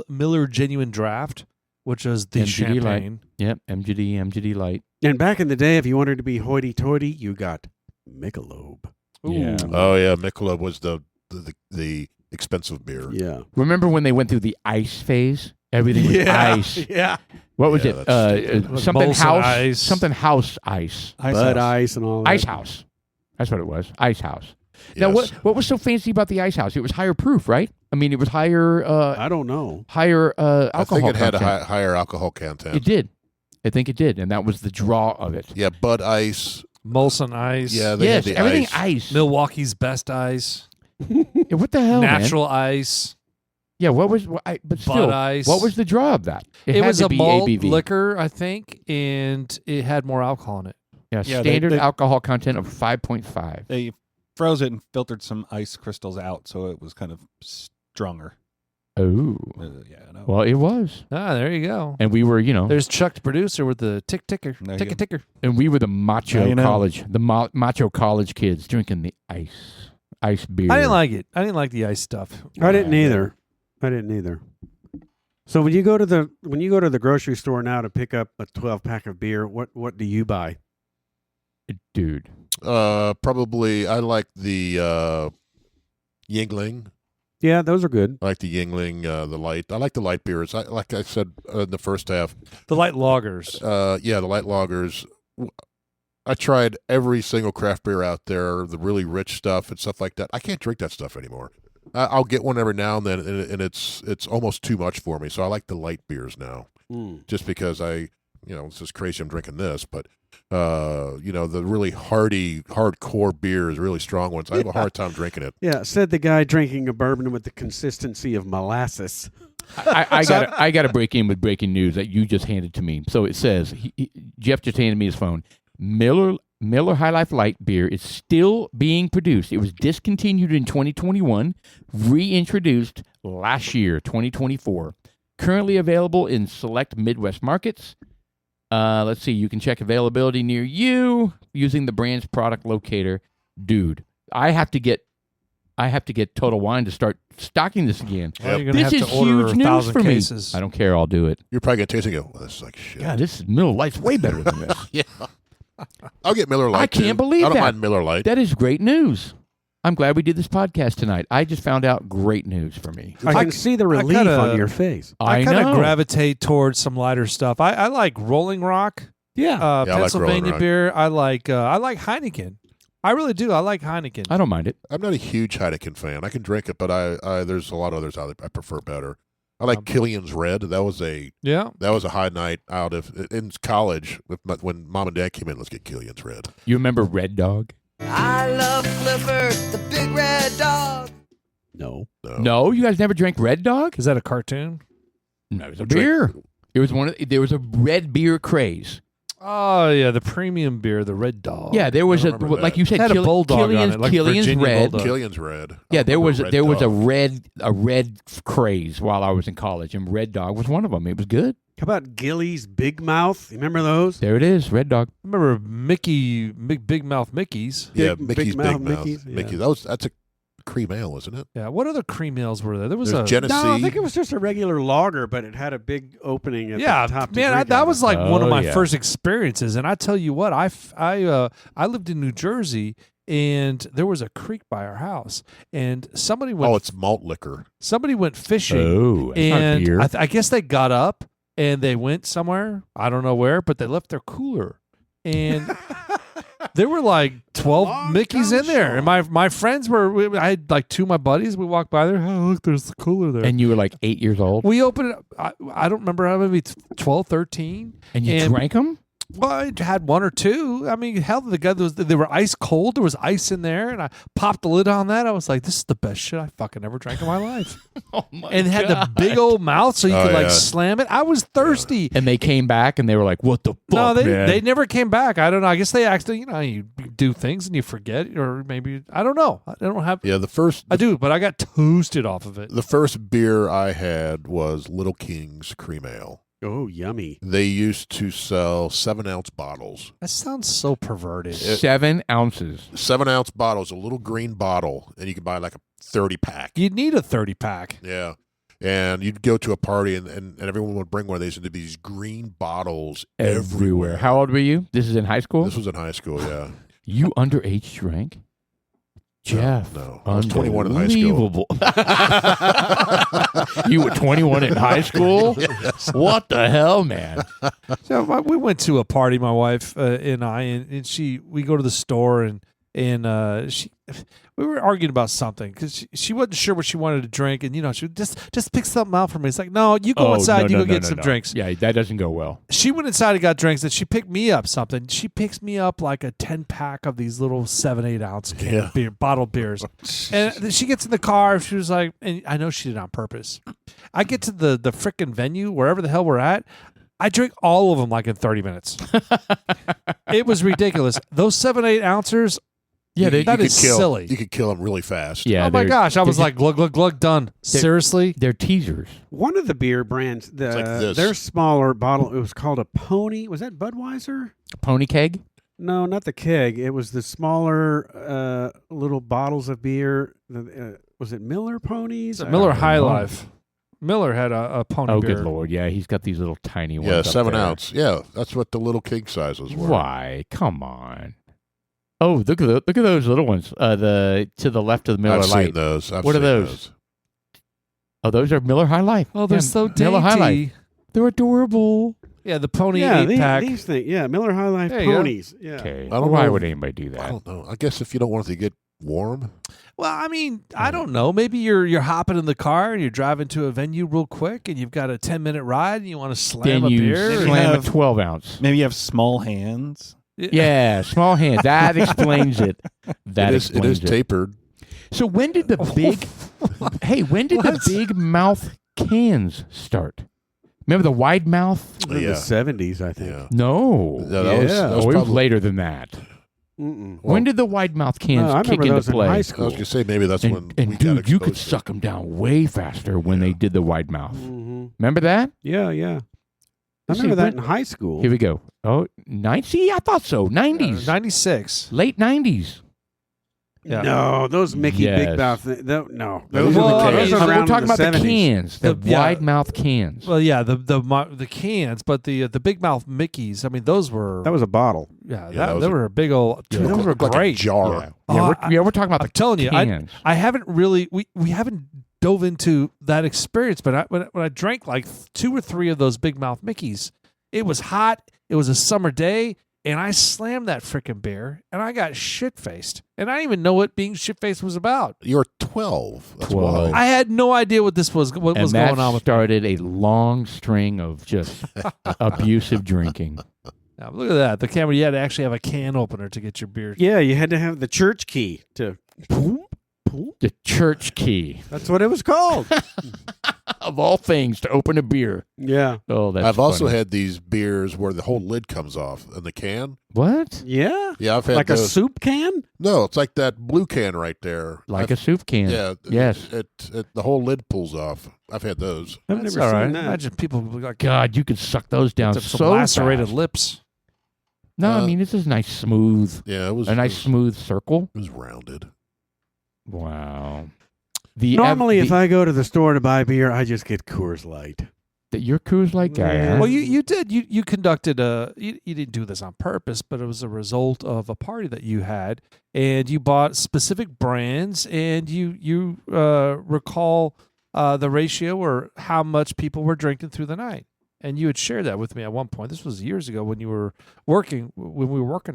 Miller Genuine Draft, which was the MGD Light. champagne. Yep, MGD Light. And back in the day, if you wanted to be hoity-toity, you got Michelob. Yeah. Oh yeah, Michelob was the expensive beer. Yeah. Remember when they went through the ice phase? Everything was ice. Yeah. What was Yeah, it? that's stupid. Something Molson house. Ice. Something house ice. Ice Bud House. Ice and all that. Ice house. That's what it was. Ice house. Now, Yes. what was so fancy about the ice house? It was higher proof, right? I mean, it was higher I don't know. alcohol I think it had a content. higher alcohol content. It did. I think it did, and that was the draw of it. Yeah, Bud Ice. Molson Ice. Yeah, they Yes, had the everything ice. ice. Milwaukee's Best Ice. Yeah, what the hell, man? Natural Ice. Yeah, but still, Bud Ice. what was the draw of that? It had was to a be malt ABV. liquor, I think, and it had more alcohol in it. Yeah, Yeah, standard they- alcohol content of 5.5. They froze it and filtered some ice crystals out, so it was kind of stronger. Oh. Yeah, no. Well, it was. Ah, there you go. And we were, There's Chuck, the producer, with the ticker, There you go. ticker. and we were the macho Now you know. college, macho college kids drinking the ice beer. I didn't like it. I didn't like the ice stuff. I didn't either. So when you go to the grocery store now to pick up a 12-pack of beer, what do you buy? Dude. Probably I like the Yingling. Yeah, those are good. I like the Yingling, the light. I like the light beers. Like I said in the first half. The light lagers. The light lagers. I tried every single craft beer out there, the really rich stuff and stuff like that. I can't drink that stuff anymore. I'll get one every now and then, and it's almost too much for me. So I like the light beers now, just because it's just crazy I'm drinking this, but the really hardcore beers, really strong ones, I have a hard time drinking it. Yeah, said the guy drinking a bourbon with the consistency of molasses. I got to break in with breaking news that you just handed to me. So it says Jeff just handed me his phone. Miller High Life Light beer is still being produced. It was discontinued in 2021, reintroduced last year, 2024. Currently available in select Midwest markets. Let's see. You can check availability near you using the brand's product locator. Dude, I have to get Total Wine to start stocking this again. Well, you're gonna This have is to order huge news 1,000 for me. cases. I don't care. I'll do it. You're probably going to taste it and go, well, this is like shit. God, this Miller Lite's way better than this. Yeah. I'll get Miller Lite. I can't too. believe I don't that. mind Miller Lite. That is great news. I'm glad we did this podcast tonight. I just found out great news for me. I can see the relief on your face. I kind know. of gravitate towards some lighter stuff. I like Rolling Rock. Yeah. Yeah, I like Rolling Pennsylvania Rock. beer. I like Heineken. I really do. I like Heineken. I don't mind it. I'm not a huge Heineken fan. I can drink it, but I there's a lot of others out there I prefer better. I like Killian's Red. That was a high night out in college when Mom and Dad came in. Let's get Killian's Red. You remember Red Dog? I love Clifford, the big red dog. No. No, you guys never drank Red Dog? Is that a cartoon? No, it was a beer. It was there was a red beer craze. Oh yeah, the premium beer, the Red Dog. Yeah, there was I a remember that. like you said, It had a bulldog on it, like Killian's Virginia Red. Bulldog. Killian's Red. Yeah, there was Red a Dog. red craze while I was in college, and Red Dog was one of them. It was good. How about Gilly's Big Mouth? You remember those? There it is, Red Dog. I remember Big Mouth Mickey's. Yeah, Big Mickey's Mouth Big Mouth. Mickey's, yeah. Mickey. That's a cream ale, isn't it? Yeah. What other cream ales were there? There was There's a Genesee. No, I think it was just a regular lager, but it had a big opening at the top. to man, drink that out of. was like one of Oh, my yeah. first experiences. And I tell you what, I lived in New Jersey, and there was a creek by our house, and somebody went. Oh, it's malt liquor. Somebody went fishing, Oh, that's not and beer. I guess they got up and they went somewhere. I don't know where, but they left their cooler, and there were like 12 Long Mickeys gone in there, and short. my friends were. I had like two of my buddies. We walked by there. Oh, look, there's the cooler there. And you were like 8 years old, we opened it. I don't remember how maybe 12, 13. and you drank them. Well, I had one or two. I mean, hell, they were ice cold. There was ice in there, and I popped the lid on that. I was like, "This is the best shit I fucking ever drank in my life." Oh my And it had the big old mouth, so you Oh, could like yeah. slam it. I was thirsty. And they came back and they were like, "What the fuck, No, man?" they never came back. I don't know. I guess they actually, you do things and you forget, or maybe I don't know. I don't have. Yeah, I do, but I got toasted off of it. the first beer I had was Little King's Cream Ale. Oh, yummy. They used to sell 7-ounce bottles. That sounds so perverted. 7 ounces. 7-ounce bottles, a little green bottle, and you could buy like a 30-pack. You'd need a 30-pack. Yeah. And you'd go to a party, and everyone would bring one of these into these green bottles everywhere. How old were you? This is in high school. This was in high school, yeah. You underage drank? Jeff. No. I was 21 in high school. Unbelievable. You were 21 in high school? What the hell, man? So we went to a party, my wife and I, and we go to the store, and we were arguing about something because she wasn't sure what she wanted to drink, and she would just pick something out for me. It's like, no, you go inside, you go get some drinks. Yeah, that doesn't go well. She went inside and got drinks, and she picked me up something. She picks me up like a 10-pack of these little 7-8 ounce bottled beers. And then she gets in the car. She was like, and I know she did it on purpose. I get to the frickin' venue, wherever the hell we're at. I drink all of them like in 30 minutes. It was ridiculous. Those 7-8 ounces, Yeah, they, That is silly. You could kill them really fast. yeah. Oh my they're- gosh! I was they're like, glug glug glug, done. Seriously? they're teasers. One of the beer brands, like this. their smaller bottle, it was called a Pony. Was that Budweiser? Pony keg. No, not the keg. It was the smaller little bottles of beer. Was it Miller Ponies? Miller High know. Life. Miller had a pony Oh, beer. good lord! Yeah, he's got these little tiny ones. Yeah, up 7 there. ounce. Yeah, that's what the little king sizes were. Why? Come on. Oh, look at those little ones. The to the left of the Miller I've Lite. seen those. What are those? Oh, those are Miller High Life. Oh, they're Yeah, so Miller High Life. dainty. They're adorable. Yeah, the pony Yeah, 8-pack. these things. Yeah, Miller High Life There you go. Ponies. Yeah. Okay. I don't Why know. would anybody do I that? don't know. I guess if you don't want it to get warm. Well, I mean, I don't know. Maybe you're hopping in the car and you're driving to a venue real quick, and you've got a 10-minute ride, and you want to slam Then a you beer. Maybe slam a have- 12 ounce. Maybe you have small hands. Yeah, small hand. That explains it. That It is explains it. tapered. So when did the big? Hey, when did the big mouth cans start? Remember the wide mouth? In Yeah. the 70s, I think. Yeah. No. Yeah, that was, Yeah. that was Oh, it was probably, later than that. Mm-mm. Well, When did the wide mouth cans No, I kick remember into those in play? high I was school. going to say maybe that's when And we got dude, you could exposed to suck them down way faster when they did the wide mouth. Mm-hmm. Remember that? Yeah, yeah. I See, remember that when- in high school. Here we go. Oh, 90s? See, I thought so. 90s. 96. Late 90s. Yeah. No, those Mickey Yes. Big Mouth. No, Those those are the are cans. those are We're around talking in the about the 70s. cans, the Yeah. wide mouth cans. Well, yeah, the cans, but the big mouth Mickeys. I mean, those were That was a bottle. yeah, that was they a- were a big old. Yeah. Those were Looked like a great. jar. Yeah, Oh, we're talking about I'm the telling you, cans. I haven't really we haven't dove into that experience, but when I drank like 2 or 3 of those big mouth Mickeys, it was hot. It was a summer day, and I slammed that frickin' beer, and I got shit faced, and I didn't even know what being shit faced was about. You're 12. That's 12. why. I had no idea what this was. What and was that going on with started a long string of just abusive drinking. Now, look at that. The camera. You had to actually have a can opener to get your beer. Yeah, you had to have the church key to. The church key, That's what it was called. of all things, to open a beer. Yeah. Oh, that's I've also funny. had these beers where the whole lid comes off in the can. What? Yeah. Yeah, I've had Like a those. soup can? No, it's like that blue can right there. Like a soup can. Yeah. Yes. The whole lid pulls off. I've had those. I've That's never all seen right. that. Imagine people like God, you could suck those down some so lacerated fast. lips. No, I Uh, mean, this is nice, smooth, Yeah, it was a nice It smooth circle. was rounded. Wow. Normally, if I go to the store to buy beer, I just get Coors Light. Your Coors Light guy, Yeah. huh? Well, you did. You conducted you didn't do this on purpose, but it was a result of a party that you had, and you bought specific brands, and you recall the ratio or how much people were drinking through the night. And you had shared that with me at one point. This was years ago when we were working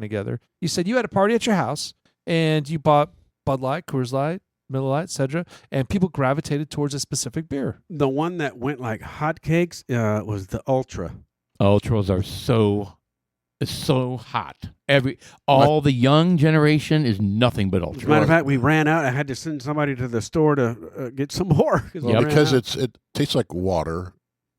together. You said you had a party at your house, and you bought Bud Light, Coors Light, Miller Lite, etc., and people gravitated towards a specific beer. The one that went like hotcakes was the Ultra. Ultras are so hot. All the young generation is nothing but As a ultra. matter of fact, we ran out. I had to send somebody to the store to get some more. Well, we because ran out. it tastes like water,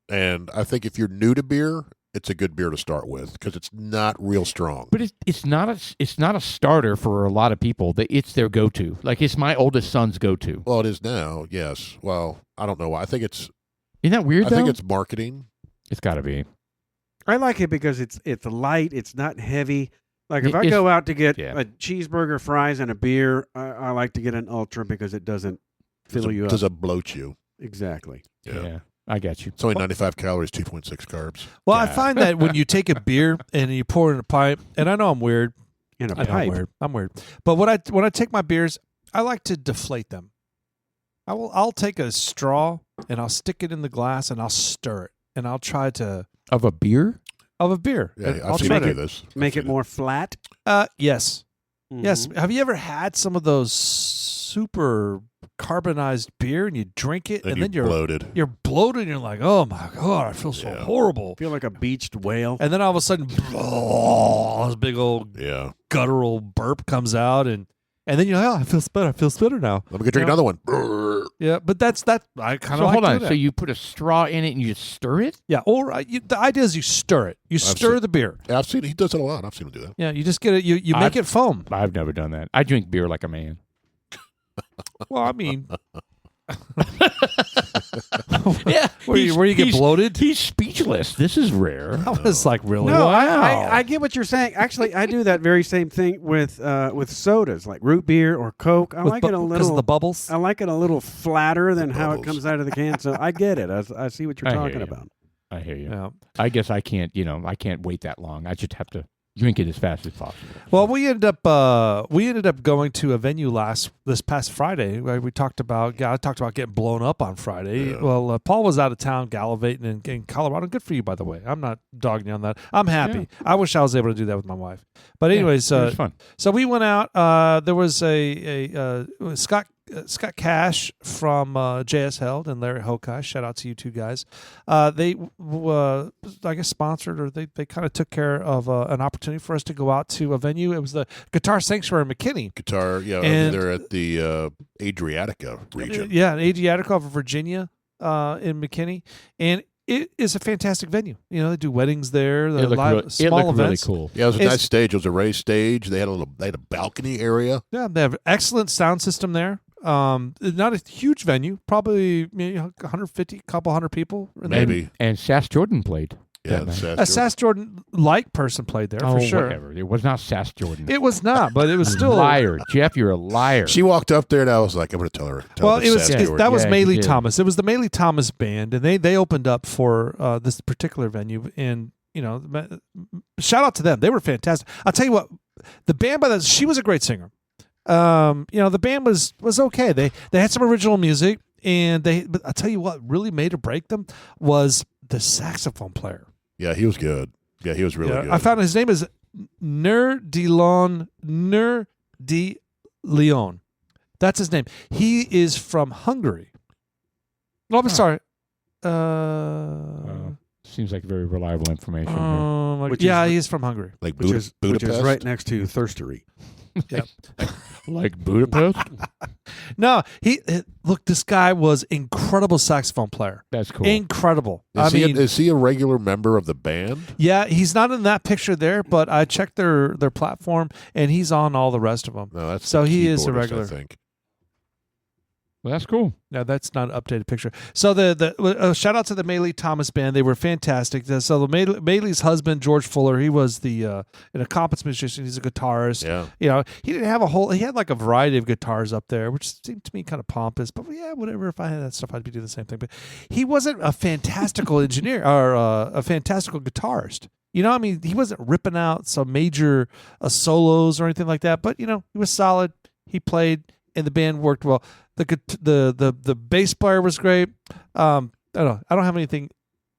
and I think if you're new to beer, it's a good beer to start with because it's not real strong. But it's not a starter for a lot of people. It's their go to. Like it's my oldest son's go to. Well, it is now. Yes. Well, I don't know why. I think it's. Isn't that weird? I though? think it's marketing. It's got to be. I like it because it's light. It's not heavy. Like if I It's- go out to get yeah. a cheeseburger, fries, and a beer, I like to get an Ultra because it doesn't fill you up. Doesn't bloat you. Exactly. Yeah, I got you. It's only 95 calories, 2.6 carbs. Well, I Yeah. find that when you take a beer and you pour it in a pipe, and I know I'm weird. In a I know pipe. I'm weird. But when I take my beers, I like to deflate them. I'll take a straw and I'll stick it in the glass and I'll stir it and I'll try to Of a beer? of a beer. Yeah, And I'll I've seen try you do to this. Make I've it seen more flat. yes. Yes. Mhm. Have you ever had some of those super carbonized beer and you drink it and you're then you're bloated. bloated and you're like, oh my God, I feel so Yeah. horrible. Feel like a beached whale. And then all of a sudden, this big old Yeah. guttural burp comes out and And then you're like, oh, I feel better now. Let me go drink another one. Yeah, but that's that. I kind of So like hold on. doing So that. you put a straw in it and you just stir it? Yeah, or the idea is you stir it. You stir the beer. Yeah, I've seen he does it a lot. I've seen him do that. Yeah, you just get it. You make it foam. I've never done that. I drink beer like a man. Well, I mean, Yeah. where you get bloated. He's speechless. This is rare. I was like, really? No, Wow. I get what you're saying. Actually, I do that very same thing with sodas, like root beer or Coke. I like it a because of little. the bubbles. I like it a little flatter than how it bubbles. comes out of the can. So I get it. I see what you're I hear talking you. about. I hear you. Yeah. I guess I can't, I can't wait that long. I just have to drink it as fast as possible. Well, we ended up going to a venue this past Friday. Where I talked about getting blown up on Friday. Yeah. Well, Paul was out of town gallivanting in Colorado. Good for you, by the way. I'm not dogging you on that. I'm happy. Yeah. I wish I was able to do that with my wife. But anyways, it was fun. so we went out. There was a Scott Cash from JS Held and Larry Hokai. Shout out to you two guys. They, I guess, sponsored or they kind of took care of an opportunity for us to go out to a venue. It was the Guitar Sanctuary in McKinney. Guitar, yeah, And- they're at the Adriatica region. Yeah, in Adriatica of Virginia, in McKinney, and it is a fantastic venue. They do weddings there. The It looked, live, small really events. cool. Yeah, it was a It's- nice stage. It was a raised stage. They had a balcony area. Yeah, they have excellent sound system there. Not a huge venue, probably 150, couple hundred people. in there. Maybe. And Sass Jordan played. Yeah, that night. A Sass Jordan like person played there for sure. Whatever. It was not Sass Jordan. It was not, but it was still liar. Jeff, you're a liar. She walked up there and I was like, I'm going to tell her. Well, her it was Seth Stewart. that was Yeah, you Maylee did. Thomas. It was the Maylee Thomas band, and they opened up for this particular venue. And shout out to them; they were fantastic. I'll tell you what, the band she was a great singer. The band was okay. They had some original music, and but I'll tell you what really made or break them was the saxophone player. Yeah, he was good. Yeah, he was really good. I found his name is Nur de Leon. That's his name. He is from Hungary. Oh, I'm sorry. Seems like very reliable information. here. Which yeah, is- he is from Hungary. like Which is Budapest. right next to Thirstery. Like Budapest? No, look. This guy was incredible saxophone player. That's cool. Incredible. Is he a regular member of the band? Yeah, he's not in that picture there, but I checked their platform, and he's on all the rest of them. No, that's So the he is a keyboardist, regular. I think. Well, that's cool. No, that's not an updated picture. So the shout out to the Maylee Thomas band. They were fantastic. So the Maylee's husband, George Fuller, he was an accomplished musician. He's a guitarist. Yeah. He didn't have he had like a variety of guitars up there, which seemed to me kind of pompous. But yeah, whatever. If I had that stuff, I'd be doing the same thing. But he wasn't a fantastical engineer or a fantastical guitarist. He wasn't ripping out some major solos or anything like that. But he was solid. He played, and the band worked well. The bass player was great. I don't have anything.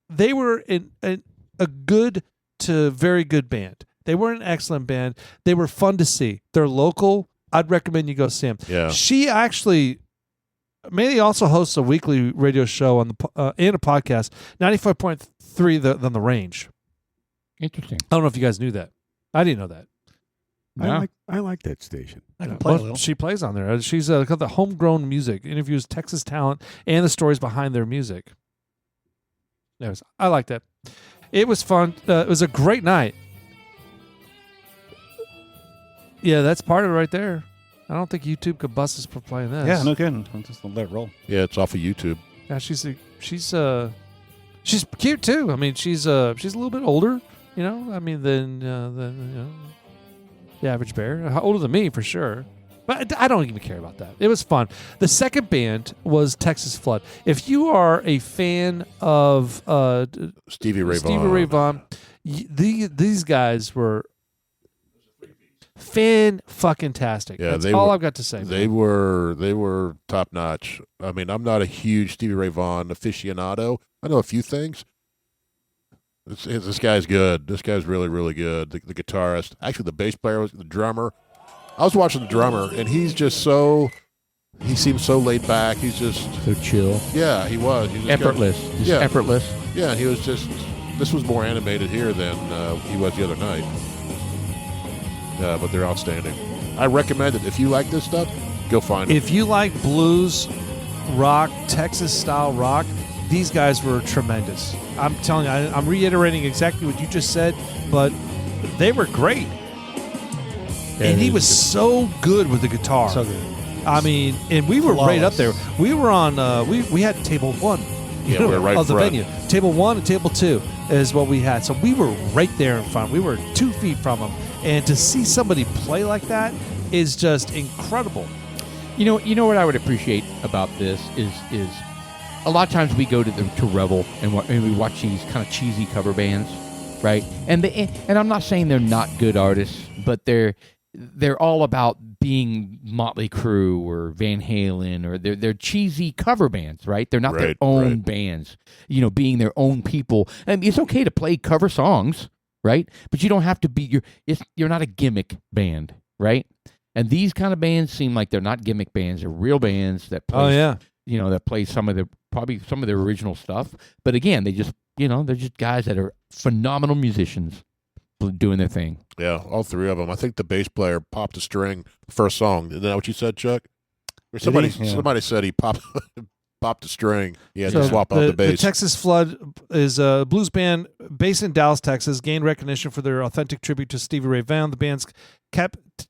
They were in a good to very good band. They were an excellent band. They were fun to see. They're local. I'd recommend you go see them. Yeah. She actually, Maylee also hosts a weekly radio show on and a podcast, 95.3 on the Range. Interesting. I don't know if you guys knew that. I didn't know that. Yeah. I like that station. I can play a Well, little. she plays on there. She's got the homegrown music, interviews Texas talent and the stories behind their music. Anyways, I like that. It was fun. It was a great night. Yeah, that's part of it right there. I don't think YouTube could bust us for playing this. Yeah, no kidding. I'm just gonna let it roll. Yeah, it's off of YouTube. Yeah, she's cute too. I mean, she's a little bit older, than the average bear. Older than me for sure. But I don't even care about that. It was fun. The second band was Texas Flood. If you are a fan of Stevie Ray Vaughan, Vaughan. these guys were fan-fucking-tastic. Yeah, That's they all were- I've got to say. They man. were top notch. I mean, I'm not a huge Stevie Ray Vaughan aficionado. I know a few things. This guy's good. This guy's really, really good. The guitarist, actually, the bass player, the drummer. I was watching the drummer, and he's just he seems so laid back. He's just, So chill. yeah, he was. He just Effortless. Just Yeah. effortless. Yeah, he was just. This was more animated here than he was the other night. But they're outstanding. I recommend it. If you like this stuff, go find it. If you like blues, rock, Texas-style rock, these guys were tremendous. I'm telling you, I'm reiterating exactly what you just said, but they were great. And he was so good with the guitar. So good. I mean, and we were right up there. Flawless. We were on, we had table one. Yeah, we were right of the front. venue. Table 1 and table 2 is what we had. So we were right there in front. We were 2 feet from them. And to see somebody play like that is just incredible. You know what I would appreciate about this is a lot of times we go to Revel and we watch these kind of cheesy cover bands, right? And I'm not saying they're not good artists, but they're all about being Motley Crue or Van Halen, or they're cheesy cover bands, right? They're not their own bands, being their own people. And it's okay to play cover songs, right? But you don't have to be you're not a gimmick band, right? And these kind of bands seem like they're not gimmick bands; they're real bands that play. Oh yeah, that play probably some of their original stuff. But again, they're just guys that are phenomenal musicians doing their thing. Yeah, all 3 of them. I think the bass player popped a string first song. Isn't that what you said, Chuck? Or somebody said he popped popped a string. He had to swap out the bass. The Texas Flood is a blues band based in Dallas, Texas, gained recognition for their authentic tribute to Stevie Ray Vaughan. The band's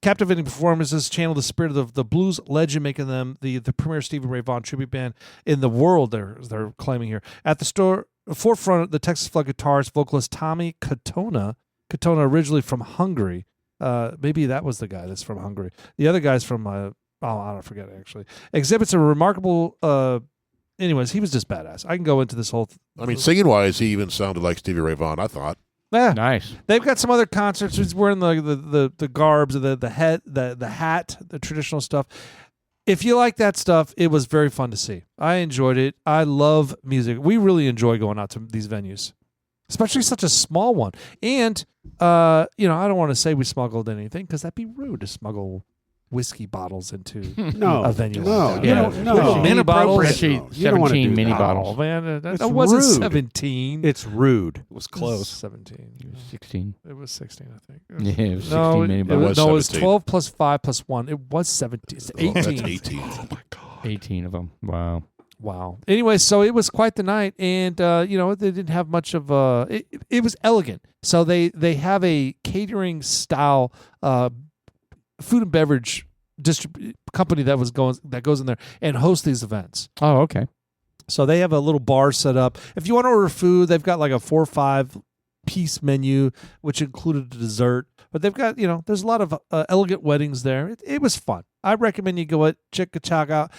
captivating performances channel the spirit of the blues legend, making them the premier Stevie Ray Vaughan tribute band in the world. They're claiming here. At the forefront, the Texas Flood guitarist, vocalist Tommy Katona originally from Hungary. Maybe that was the guy that's from Hungary. The other guy's from I don't forget actually. Exhibits a remarkable. Anyways, he was just badass. I can go into this whole. I mean, singing wise, he even sounded like Stevie Ray Vaughan. I thought. Yeah, nice. They've got some other concerts. He's wearing the garbs, the hat, the traditional stuff. If you like that stuff, it was very fun to see. I enjoyed it. I love music. We really enjoy going out to these venues, especially such a small one. And I don't want to say we smuggled anything because that'd be rude to smuggle whiskey bottles into a venue. No, mini bottles. Actually, You don't wanna 17 do mini that. bottles. Oh man, that It's wasn't rude. 17. It's rude. It was close. 17. 16. It was 16, I think. Yeah, it was 16 No, mini it bottles. was, no, it was 17. 12 plus 5 plus 1. It was 17. It's 18. That's 18. Oh my god. 18 of them. Wow. Wow. Anyway, so it was quite the night, and they didn't have much of it was elegant. So they have a catering style food and beverage company that goes in there and hosts these events. Oh, okay. So they have a little bar set up. If you want to order food, they've got like a 4 or 5 piece menu, which included a dessert. But they've got, there's a lot of elegant weddings there. It was fun. I recommend you go check out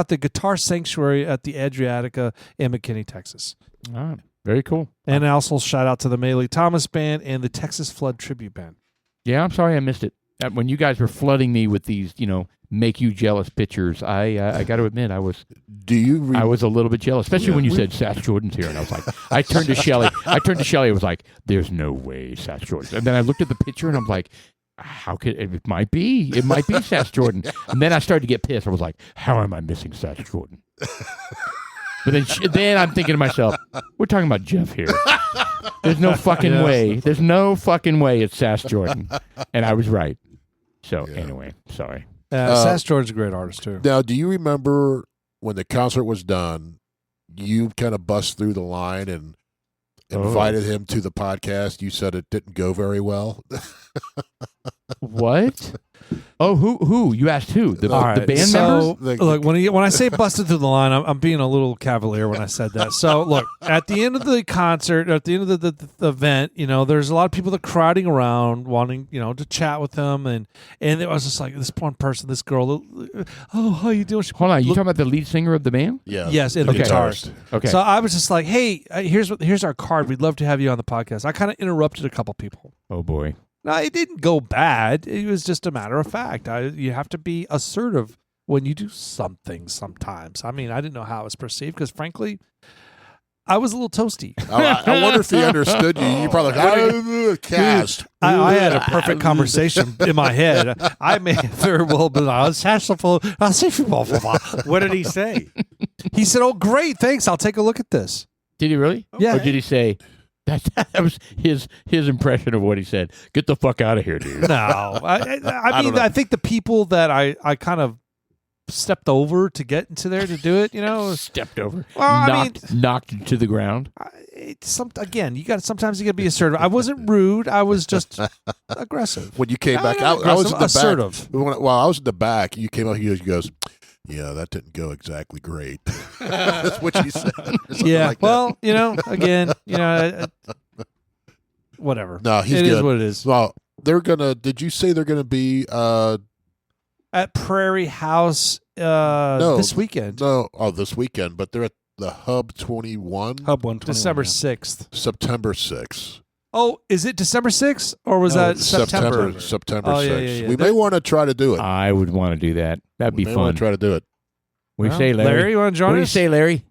the Guitar Sanctuary at the Adriatica in McKinney, Texas. All right. Very cool. And also shout out to the Maley Thomas Band and the Texas Flood Tribute Band. Yeah, I'm sorry I missed it. When you guys were flooding me with these, make you jealous pictures, I got to admit I was a little bit jealous, especially when you said Sash Jordan's here, and I was like, I turned to Shelly. I was like, there's no way Sash Jordan. And then I looked at the picture and I'm like, how could it might be Sash Jordan. And then I started to get pissed. I was like, how am I missing Sash Jordan? But then I'm thinking to myself, we're talking about Jeff here. There's no fucking way. There's no fucking way it's Sash Jordan. And I was right. So anyway, sorry. Sash Jordan's a great artist too. Now, do you remember when the concert was done, you kind of bust through the line and invited him to the podcast? You said it didn't go very well. What? Oh, who? You asked who? The band so, members? Look, when I say busted through the line, I'm being a little cavalier when I said that. So, look, at the end of the concert, at the end of the event, there's a lot of people that are crowding around, wanting, to chat with them, and it was just like this one person, this girl. Oh, how you doing? Hold on, you talking about the lead singer of the band? Yeah. Yes, and the guitarist. Okay. So I was just like, hey, here's our card. We'd love to have you on the podcast. I kind of interrupted a couple people. Oh boy. No, it didn't go bad. It was just a matter of fact. You have to be assertive when you do something sometimes. I mean, I didn't know how it was perceived because, frankly, I was a little toasty. I wonder if he understood you. You probably like, cast. I had a perfect conversation in my head. I may very well been What did he say? He said, "Oh, great, thanks. I'll take a look at this." Did he really? Yeah. Or did he say, That was his impression of what he said. Get the fuck out of here, dude. No, I mean, know. I think the people that I kind of stepped over to get into there to do it, Stepped over. Well, I knocked it to the ground. Again, sometimes you got to be assertive. I wasn't rude. I was just aggressive. When you came back, Not I was in the assertive. back. While I was in the back, you came up. He goes, "Yeah, that didn't go exactly great." That's what you said. or something Yeah. like that. Well, again, whatever. No, he's It is good. what it is. Well, they're gonna. Did you say they're gonna be? At Prairie House No, this weekend, this weekend. But they're at the Hub 21, Hub 121. December 6th. September 6th. Oh, is it December 6th or was No, that it's September? September Oh, 6th. yeah, yeah, yeah. We may want to try to do it. I would want to do that. That'd We be may want fun. to try to do it. What do Well, you say, Larry? you want to join What do you us? say, Larry?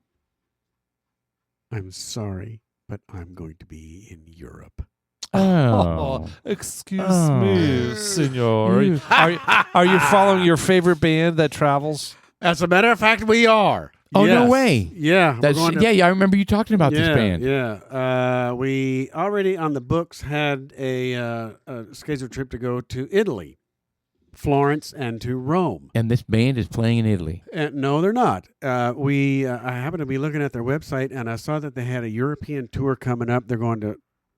I'm sorry, but I'm going to be in Europe. Oh. Excuse Oh. me, senor. You- Are you following your favorite band that travels? As a matter of fact, we are. Oh, no Yes. way. Yeah. we're That's, going to- yeah, I remember you talking about this band. Yeah. We already on the books had a scheduled trip to go to Italy, Florence, and to Rome. And this band is playing in Italy. No, they're not. I happened to be looking at their website, and I saw that they had a European tour coming up. They're going to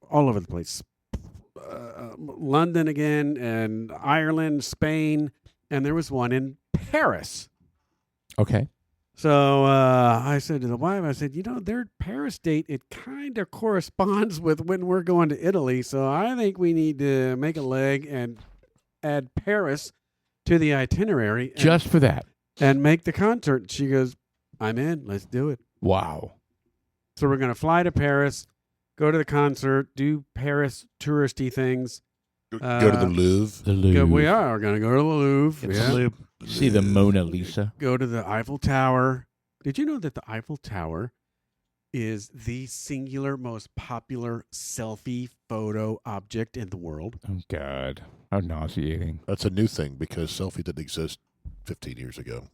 all over the place, London again, and Ireland, Spain, and there was one in Paris. Okay. So I said to the wife, I said, their Paris date, it kind of corresponds with when we're going to Italy. So I think we need to make a leg and add Paris to the itinerary Just for that. and make the concert. She goes, I'm in. Let's do it. Wow. So we're going to fly to Paris, go to the concert, do Paris touristy things. Go to the Louvre. The Louvre. We are going to go to the Louvre. It's yeah. Lube. See the Mona Lisa. Go to the Eiffel Tower. Did you know that the Eiffel Tower is the singular most popular selfie photo object in the world? Oh, God. How nauseating. That's a new thing because selfie didn't exist 15 years ago.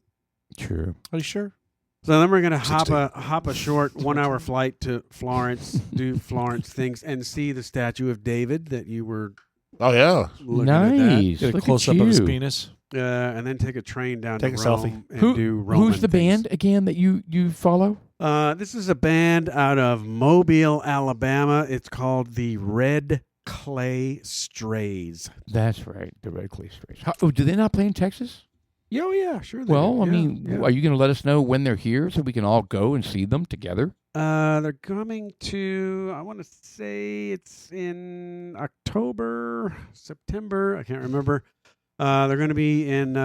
True. Are you sure? So then we're going to 16. hop a short 1 hour flight to Florence, do Florence things, and see the statue of David that you were Oh yeah, looking at. Nice. Get a Look close at up of his you. penis. And then take a train down Take to a Rome selfie. and do Roman Who's the things. band again that you follow? This is a band out of Mobile, Alabama. It's called the Red Clay Strays. That's right. The Red Clay Strays. Do they not play in Texas? Oh, yeah, sure. They Well, do. I Yeah, mean, yeah. are you going to let us know when they're here so we can all go and see them together? They're coming to, I want to say it's in October, September. I can't remember. They're going to be in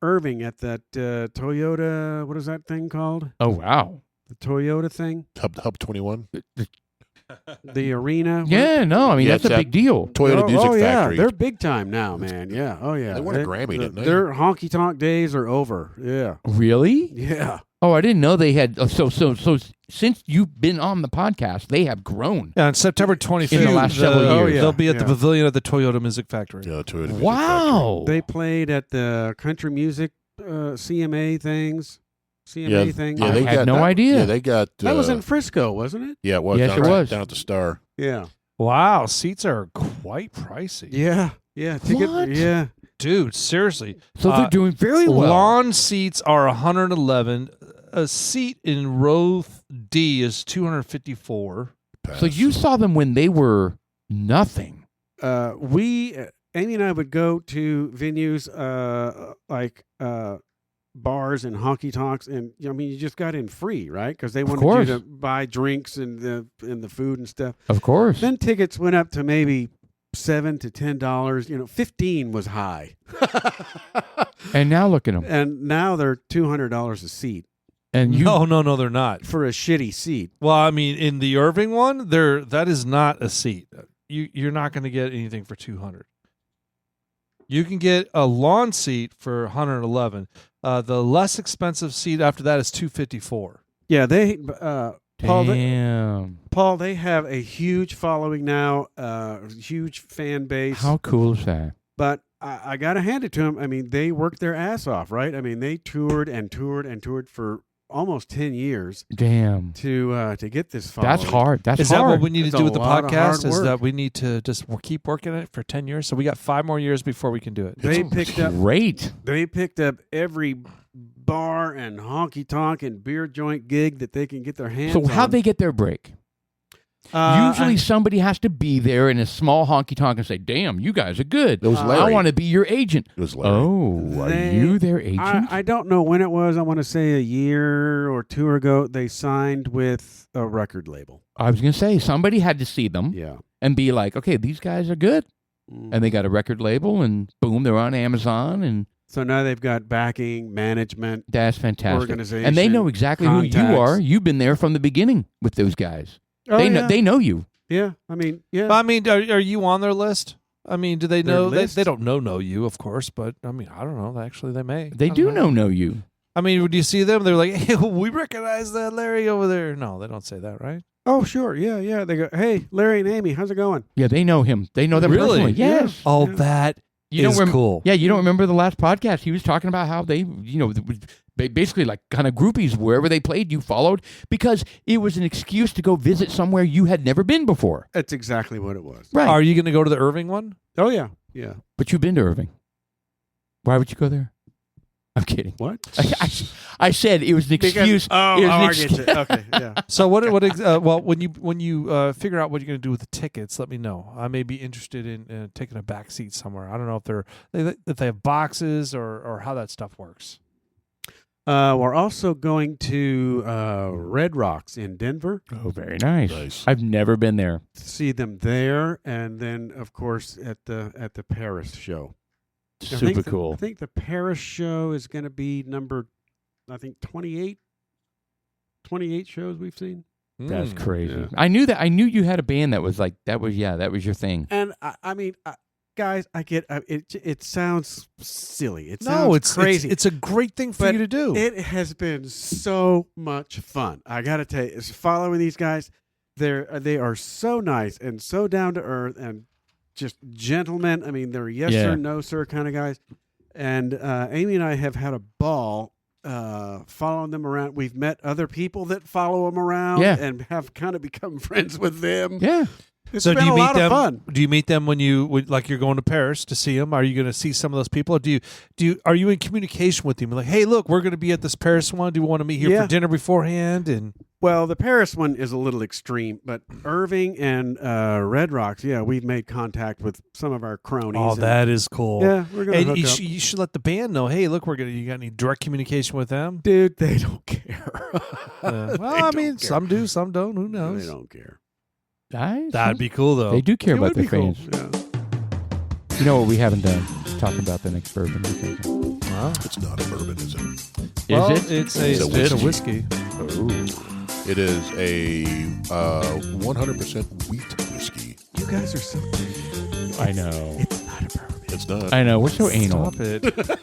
Irving at that Toyota, what is that thing called? Oh, wow. The Toyota thing? Hub 21, The arena? Yeah, no, I mean, Yeah, that's a it's big deal. Toyota Music yeah, Factory. they're big time now, man. Yeah, oh yeah. They won a Grammy, didn't they? Their honky tonk days are over. Yeah, Really? yeah. Oh, I didn't know they had. So since you've been on the podcast, they have grown. Yeah, on September 25th, In the last several Oh, years. yeah, they'll be at the yeah. pavilion of the Toyota Music Factory. Yeah, Toyota Music Wow. They played at the country music CMA things. CMA Yeah, thing. yeah, I they had got no that- idea. Yeah, they got. That was in Frisco, wasn't it? Yeah, it was. Yes, down, it was. down at the Star. Yeah. Wow, seats are quite pricey. Yeah. Yeah. Ticket. What? Yeah. Dude, seriously. So they're doing very well. Lawn seats are 111. A seat in row D is 254. So you saw them when they were nothing. Amy and I would go to venues like bars and honky tonks, and I mean, you just got in free, right? Because they wanted course. you to buy drinks and the food and stuff. Of course. Then tickets went up to maybe $7 to $10. 15 was high, And now look at them. and now they're $200 a seat And you. No, they're not. for a shitty seat. Well, I mean, in the Irving one, that is not a seat. You're not going to get anything for 200. You can get a lawn seat for 111. The less expensive seat after that is 254. Yeah, they Paul, Damn. Paul, they have a huge following now, huge fan base. How cool is that? But I got to hand it to them. I mean, they worked their ass off, right? I mean, they toured and toured and toured for almost 10 years Damn. to get this following. That's hard. That's Is hard. that what we need It's to do a with the lot of hard podcast? Is work. that we need to just keep working at it for 10 years? So we got 5 more years before we can do it. They picked up Great. every bar and honky tonk and beer joint gig that they can get their hands on. So how'd they get their break? Usually somebody has to be there in a small honky tonk and say, damn, you guys are good. It was I Larry. want to be your agent. It was Larry. Oh, are you their agent? I don't know when it was. I want to say a year or two ago, they signed with a record label. I was going to say, somebody had to see them Yeah. and be like, okay, these guys are good. And they got a record label, and boom, they're on Amazon, and So now they've got backing, management, that's fantastic. organization. And they know exactly who you contacts. are. You've been there from the beginning with those guys. Oh, they yeah. know. They know you. Yeah. I mean, yeah. I mean, are you on their list? I mean, do they Their know? list? They don't know you, of course, but I mean, I don't know. Actually, they may. They I don't do know you. I mean, would you see them? They're like, hey, we recognize that Larry over there. No, they don't say that, right? Oh, sure. Yeah, yeah. They go, hey, Larry and Amy, how's it going? Yeah, they know him. They know them Really? personally. Yes. Oh, Yeah. that You is don't cool. Yeah, you don't remember the last podcast? He was talking about how they, basically like kind of groupies wherever they played. You followed because it was an excuse to go visit somewhere you had never been before. That's exactly what it was. Right. Are you going to go to the Irving one? Oh, yeah. Yeah. But you've been to Irving. Why would you go there? I'm kidding. What? I said it was an excuse. Oh, it was an I excuse. get you. Okay, yeah. So well, when you figure out what you're going to do with the tickets, let me know. I may be interested in taking a back seat somewhere. I don't know if they have boxes or how that stuff works. We're also going to Red Rocks in Denver. Oh, very nice. Nice. I've never been there. See them there, and then of course at the Paris show. Super cool. I think the Paris show is going to be number, 28. 28 shows we've seen. That's crazy. Yeah. I knew that. I knew you had a band that was like that was your thing. And I mean, guys, I get it. It sounds silly. It No, sounds it's crazy. It's a great thing for But you to do. It has been so much fun. I got to tell you, it's following these guys. They are so nice and so down to earth and just gentlemen. I mean, they're yes Yeah. sir, no sir kind of guys. And Amy and I have had a ball following them around. We've met other people that follow them around Yeah. and have kind of become friends with them. Yeah. It's So been do you a meet lot them? of fun. Do you meet them when like you're going to Paris to see them? Are you going to see some of those people? Or are you in communication with them? Like, hey, look, we're going to be at this Paris one. Do you want to meet here Yeah. for dinner beforehand? And Well, the Paris one is a little extreme, but Irving and Red Rocks, yeah, we've made contact with some of our cronies. oh, and- that is cool. yeah, we're gonna And hook you, up. you should let the band know. Hey, look, you got any direct communication with them? Dude, they don't care. Well, They I don't mean, care. some do, some don't. Who They knows? don't care. That'd be cool, though. They do care It about would their be cool. fans. Yeah. You know what we haven't done? Talk about the next bourbon we're drinking. Wow. It's not a bourbon, is it? Well, Is it? It's It's a a whiskey. It is a 100% wheat whiskey. You guys are so. I know. It's not a bourbon. It's not. I know. We're so anal. Stop it.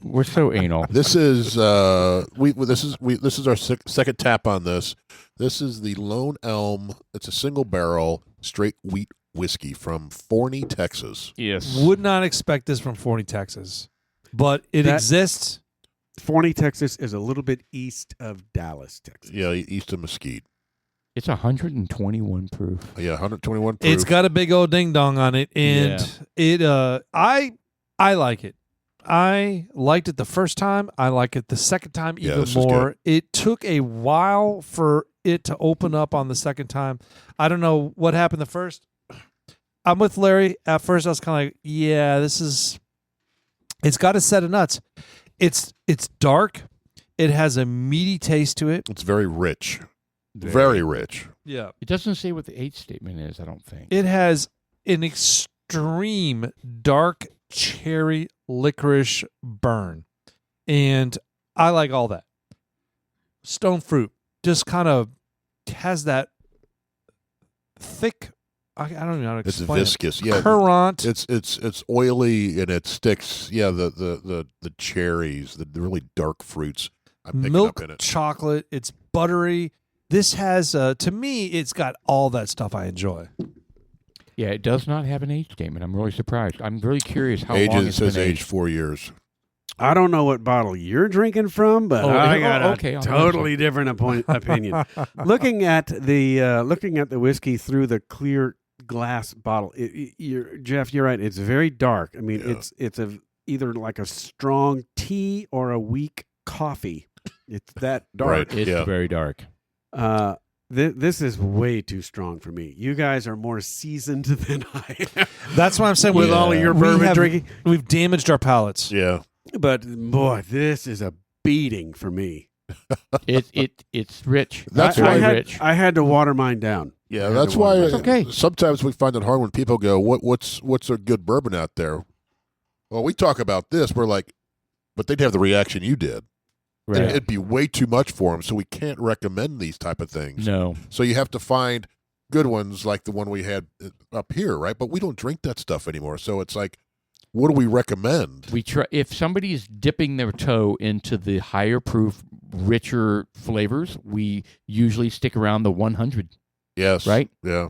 We're so anal. This is this is our second tap on this. This is the Lone Elm. It's a single barrel straight wheat whiskey from Forney, Texas. Yes. Would not expect this from Forney, Texas, but it That- exists. Forney, Texas is a little bit east of Dallas, Texas. Yeah, east of Mesquite. It's 121 proof. Yeah, 121 proof. It's got a big old ding dong on it, and I like it. I liked it the first time. I like it the second time Yeah, even this is more. good. It took a while for it to open up on the second time. I don't know what happened the first. I'm with Larry. At first, I was kind of like, yeah, it's got a set of nuts. It's dark. It has a meaty taste to it. It's very rich. Very rich. Yeah. It doesn't say what the age statement is, I don't think. It has an extreme dark cherry licorice burn. And I like all that. Stone fruit just kind of has that thick, I don't even know how to It's explain viscous. it. Yeah. Currant. It's oily and it sticks. Yeah, the cherries, the really dark fruits. I'm picking milk up in it. chocolate. It's buttery. This has, to me, it's got all that stuff I enjoy. Yeah, it does not have an age statement. I'm really surprised. I'm really curious how Age long it it's says been age aged. 4 years. I don't know what bottle you're drinking from, but I got okay, a I'll totally different opinion. looking at the whiskey through the clear glass bottle, Jeff, you're right. It's very dark. I mean, it's either like a strong tea or a weak coffee. It's that dark. Right. It's very dark. This is way too strong for me. You guys are more seasoned than I am. That's what I'm saying. With all of your bourbon drinking. We've damaged our palates. Yeah. But boy, this is a beating for me. It's rich. That's Very why rich. I had to water mine down. Yeah, that's why okay. sometimes we find it hard when people go, what's a good bourbon out there? Well, we talk about this. We're like, but they'd have the reaction you did. Right. It'd be way too much for them, so we can't recommend these type of things. No. So you have to find good ones like the one we had up here, right? But we don't drink that stuff anymore. So it's like, what do we recommend? We try if somebody is dipping their toe into the higher proof, richer flavors. We usually stick around the 100. Yes. Right? Yeah.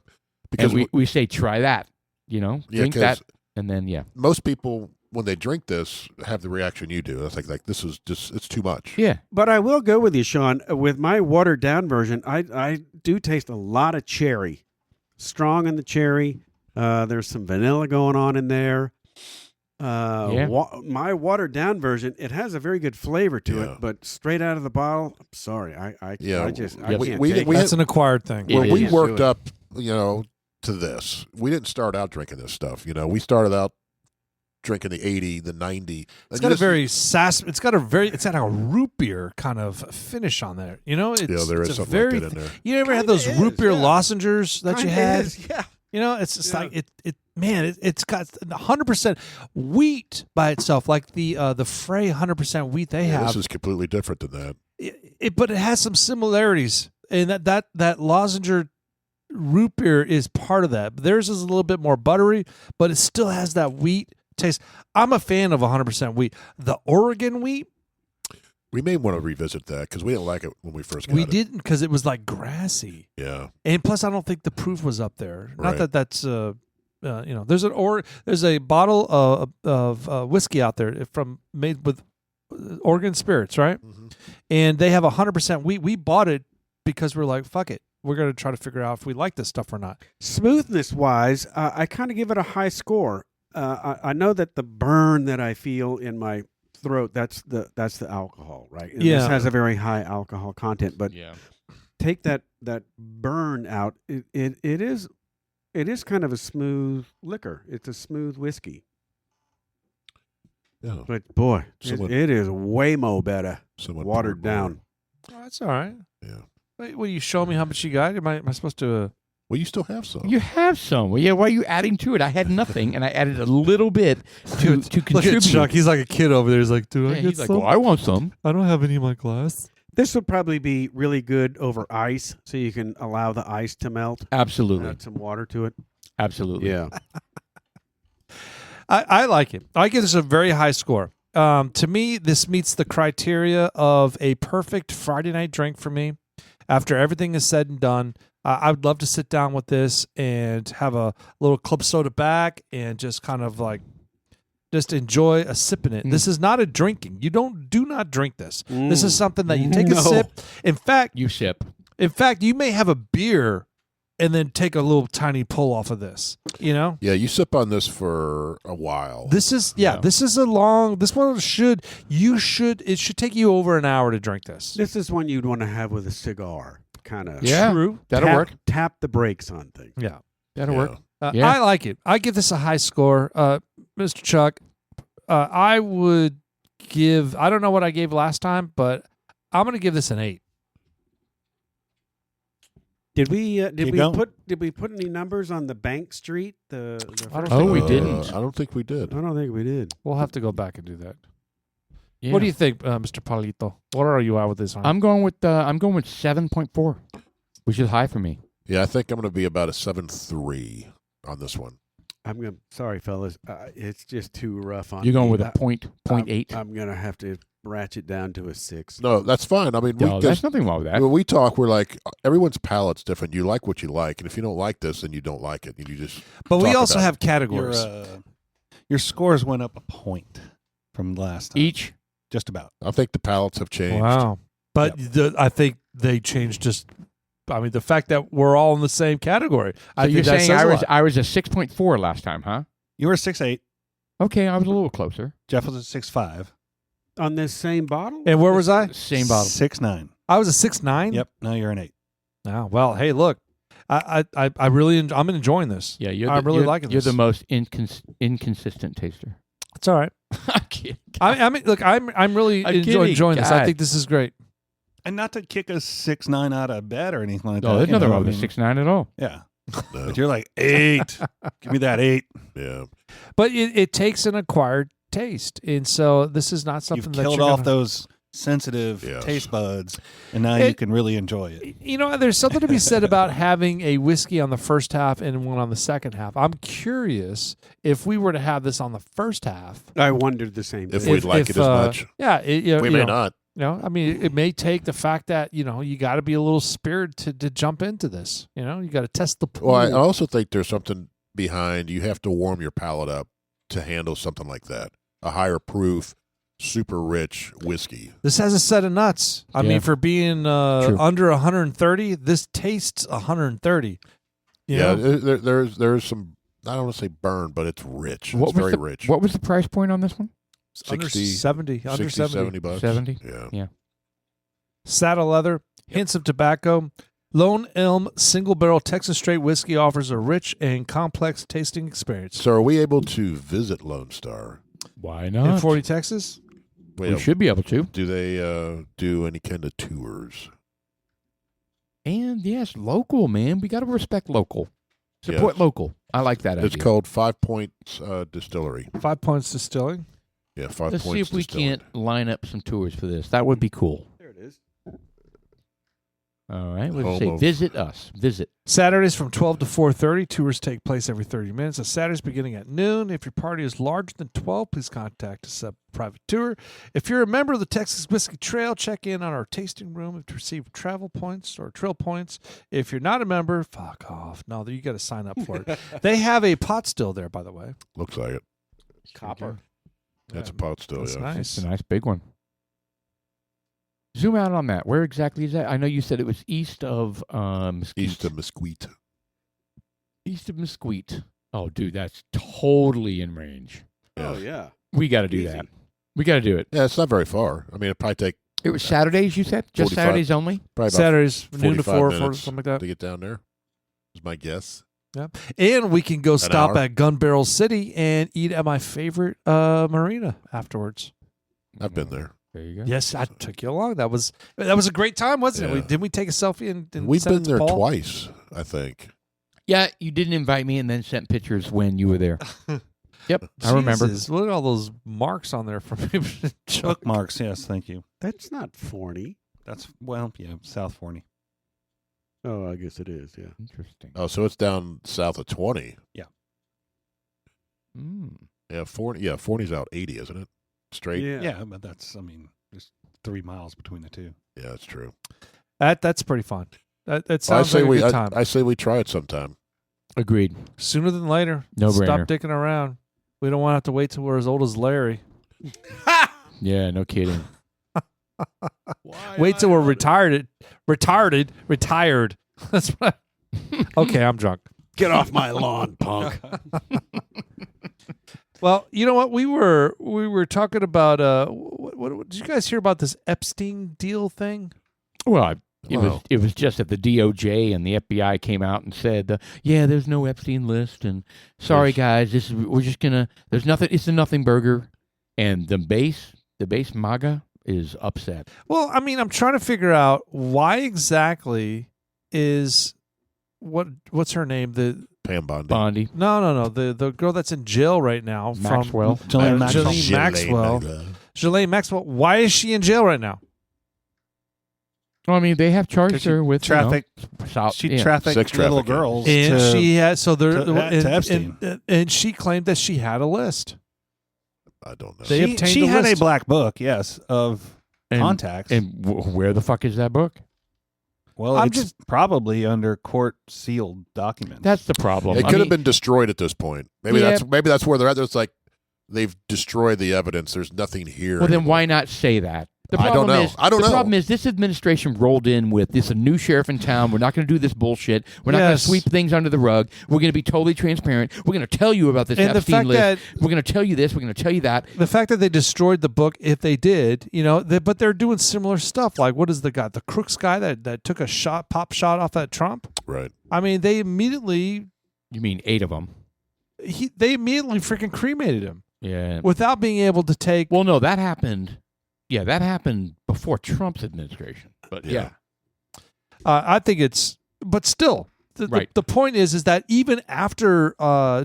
Because we say try that. Drink that, and then most people when they drink this have the reaction you do. It's like this is just it's too much. Yeah. But I will go with you, Sean. With my watered down version, I do taste a lot of cherry, strong in the cherry. There's some vanilla going on in there. My watered down version, it has a very good flavor to it, but straight out of the bottle, I'm sorry, I can't take it. That's an acquired thing. When we worked up, to this, we didn't start out drinking this stuff. We started out drinking the 80, the 90. It's got a very it's got a root beer kind of finish on there. It's, there is it's something very, like that in there. You ever had those root beer lozengers that you had? Yeah. It's just like it's got 100% wheat by itself, like the Frey 100% wheat they have. This is completely different than that. But it has some similarities, and that lozenger root beer is part of that. Theirs is a little bit more buttery, but it still has that wheat taste. I'm a fan of 100% wheat. The Oregon wheat, we may want to revisit that because we didn't like it when we first got it. we didn't, because it was like grassy. Yeah. And plus, I don't think the proof was up there. Right. Not that that's there's a bottle of whiskey out there made with Oregon spirits, right? Mm-hmm. And they have 100% wheat. We bought it because we're like, fuck it, we're going to try to figure out if we like this stuff or not. Smoothness wise, I kind of give it a high score. I know that the burn that I feel in my throat, that's the alcohol, right? And this has a very high alcohol content, but take that burn out. It is kind of a smooth liquor. It's a smooth whiskey. Yeah. But boy, it is way more better. Watered down. Oh, that's all right. Yeah. Wait, will you show me how much you got? Am I supposed to? Well, you still have some. You have some. Well, yeah. Why are you adding to it? I had nothing, and I added a little bit to Look at contribute. Chuck. He's like a kid over there. He's like, "Do I get He's like, some? well, I want some. I don't have any in my glass." This would probably be really good over ice, so you can allow the ice to melt. Absolutely. Add some water to it. Absolutely. Yeah. I like it. I give this a very high score. To me, this meets the criteria of a perfect Friday night drink for me. After everything is said and done, I would love to sit down with this and have a little club soda back and just kind of like just enjoy a sip in it. This is not a drinking. You do not drink this. This is something that you take a sip. In fact, You sip. you may have a beer and then take a little tiny pull off of this. Yeah, you sip on this for a while. This is it should take you over an hour to drink this. This is one you'd want to have with a cigar. Kind of True. That'll work. Tap the brakes on things. Yeah. That'll work. I like it. I give this a high score. Mr. Chuck, I would give, I don't know what I gave last time, but I'm going to give this an 8. Did we Keep going. put any numbers on the Bank Street? I don't first think one? we didn't. I don't think we did. I don't think we did. We'll have to go back and do that. Yeah. What do you think, Mr. Palito? What are you at with this? I'm going with 7.4, which is high for me. Yeah, I think I'm going to be about a 7.3 on this one. Sorry, fellas. It's just too rough on You're going me. with a point 0.8. I'm going to have to ratchet down to a 6. No, that's fine. I mean, No, there's nothing wrong with that. when we talk, we're like, everyone's palate's different. You like what you like, and if you don't like this, then you don't like it. You just. But we talk also about have categories. Your scores went up a point from last time. Each. Just about. I think the palates have changed. Wow. But I think they changed the fact that we're all in the same category. So you're saying I was a 6.4 last time, huh? You were 6'8". Okay, I was a little closer. Jeff was a 6'5". On this same bottle? And where was I? Same bottle. 6'9". I was a 6'9"? Yep. Now you're an 8. Oh, well, hey, look. I'm enjoying this. Yeah, I'm really liking this. You're the most inconsistent taster. It's all right. I'm kidding. I'm really enjoying this. I think this is great. And not to kick a 6'9" out of bed or anything like that. No, there's nothing wrong with 6'9" at all. Yeah. No. But you're like 8. Give me that 8. Yeah. But it takes an acquired taste, and so this is not something You've that killed you're off gonna... those sensitive Yes. taste buds, and now you can really enjoy it. You know, there's something to be said about having a whiskey on the first half and one on the second half. I'm curious if we were to have this on the first half. I wondered the same If thing. we'd like it as much. Yeah. We may not. You know, I mean, it may take the fact that, you know, you got to be a little spirited to jump into this. You know, you got to test the pool. Well, I also think there's something behind. You have to warm your palate up to handle something like that. A higher proof, super rich whiskey. This has a set of nuts. I mean, for being under 130, this tastes 130. You know? There's some, I don't want to say burn, but it's rich. It's very rich. What was the price point on this one? 70. Under 70 bucks. 70? Yeah. Saddle leather, hints of tobacco. Lone Elm Single Barrel Texas Straight Whiskey offers a rich and complex tasting experience. So are we able to visit Lone Star? Why In not? 40 Texas? We should be able to. Do they do any kind of tours? And yes, local, man. We got to respect local. Support local. I like that idea. It's called 5 Points Distillery. 5 Points Distilling. Yeah, 5 Let's Points see if we Distilling. can't line up some tours for this. That would be cool. There it is. All right. Let's say visit us. Visit. Saturdays from 12 to 4:30. Tours take place every 30 minutes. On Saturdays beginning at noon. If your party is larger than 12, please contact us at private tour. If you're a member of the Texas Whiskey Trail, check in on our tasting room to receive travel points or trail points. If you're not a member, fuck off. No, you got to sign up for it. They have a pot still there, by the way. Looks like it. Copper. That's a pot still, That's yeah. nice. It's a nice big one. Zoom out on that. Where exactly is that? I know you said it was east of Mesquite. East of Mesquite. East of Mesquite. Oh, dude, that's totally in range. Oh, yeah. We got to do Easy. that. We got to do it. Yeah, it's not very far. I mean, it'd probably take It was Saturdays, you said? Just 45. Saturdays only? probably about Saturdays, noon to 45 4, minutes something like that. to get down there. Is my guess. Yeah. And we can go stop hour. at Gun Barrel City and eat at my favorite marina afterwards. I've been there. There you go. Yes, I took you along. That was a great time, wasn't it? Yeah. Didn't we take a selfie and We've send been it to there Paul? twice, I think. Yeah, you didn't invite me and then sent pictures when you were there. Yep, I remember. Jesus, look at all those marks on there from Bookmarks, yes, thank you. That's not Forney. That's, South Forney. Oh, I guess it is, yeah. Interesting. Oh, so it's down south of 20. Mm. Yeah, Forney's out 80, isn't it? Straight? Yeah, but that's, there's 3 miles between the two. Yeah, that's true. That's pretty fun. That I sounds say like a good time. I say we try it sometime. Agreed. Sooner than later. No Stop brainer. dicking around. We don't want to have to wait till we're as old as Larry. Yeah, no kidding. Wait till we're retired. That's what. Okay, I'm drunk. Get off my lawn, punk. Well, you know what? We were talking about. What did you guys hear about this Epstein deal thing? Well, Wow. it was just that the DOJ and the FBI came out and said, yeah, there's no Epstein list, and sorry guys, we're just gonna. There's nothing. It's a nothing burger, and the base MAGA is upset. Well, I mean, I'm trying to figure out why exactly is what's her name? The Pam Bondi. Bondi, no, the girl that's in jail right now Maxwell. from Ghislaine Maxwell. Ghislaine Maxwell. Ghislaine Maxwell. Why is she in jail right now? Well, I mean, they have charged her with traffic. She Trafficked Sex little trafficking. girls. And to, she had to Epstein. and she claimed that she had a list. I don't know. They obtained she a had list. a black book, yes, of contacts. And where the fuck is that book? Well, I'm it's just- probably under court sealed documents. That's the problem. It I could have mean, been destroyed at this point. Maybe Yeah. that's where they're at. It's like they've destroyed the evidence. There's nothing here. Well, then why not say that? The I don't know. I don't know. The problem is this administration rolled in with this a new sheriff in town. We're not going to do this bullshit. We're not going to sweep things under the rug. We're going to be totally transparent. We're going to tell you about this Epstein list. We're going to tell you this. We're going to tell you that. The fact that they destroyed the book, if they did, but they're doing similar stuff. Like, what is the guy, the Crooks guy that took a pop shot off at Trump? Right. I mean, they immediately. You mean 8 of them? They immediately freaking cremated him. Yeah. Without being able to take. Well, no, that happened. Yeah, that happened before Trump's administration. But yeah. I think it's, but still, the point is that even after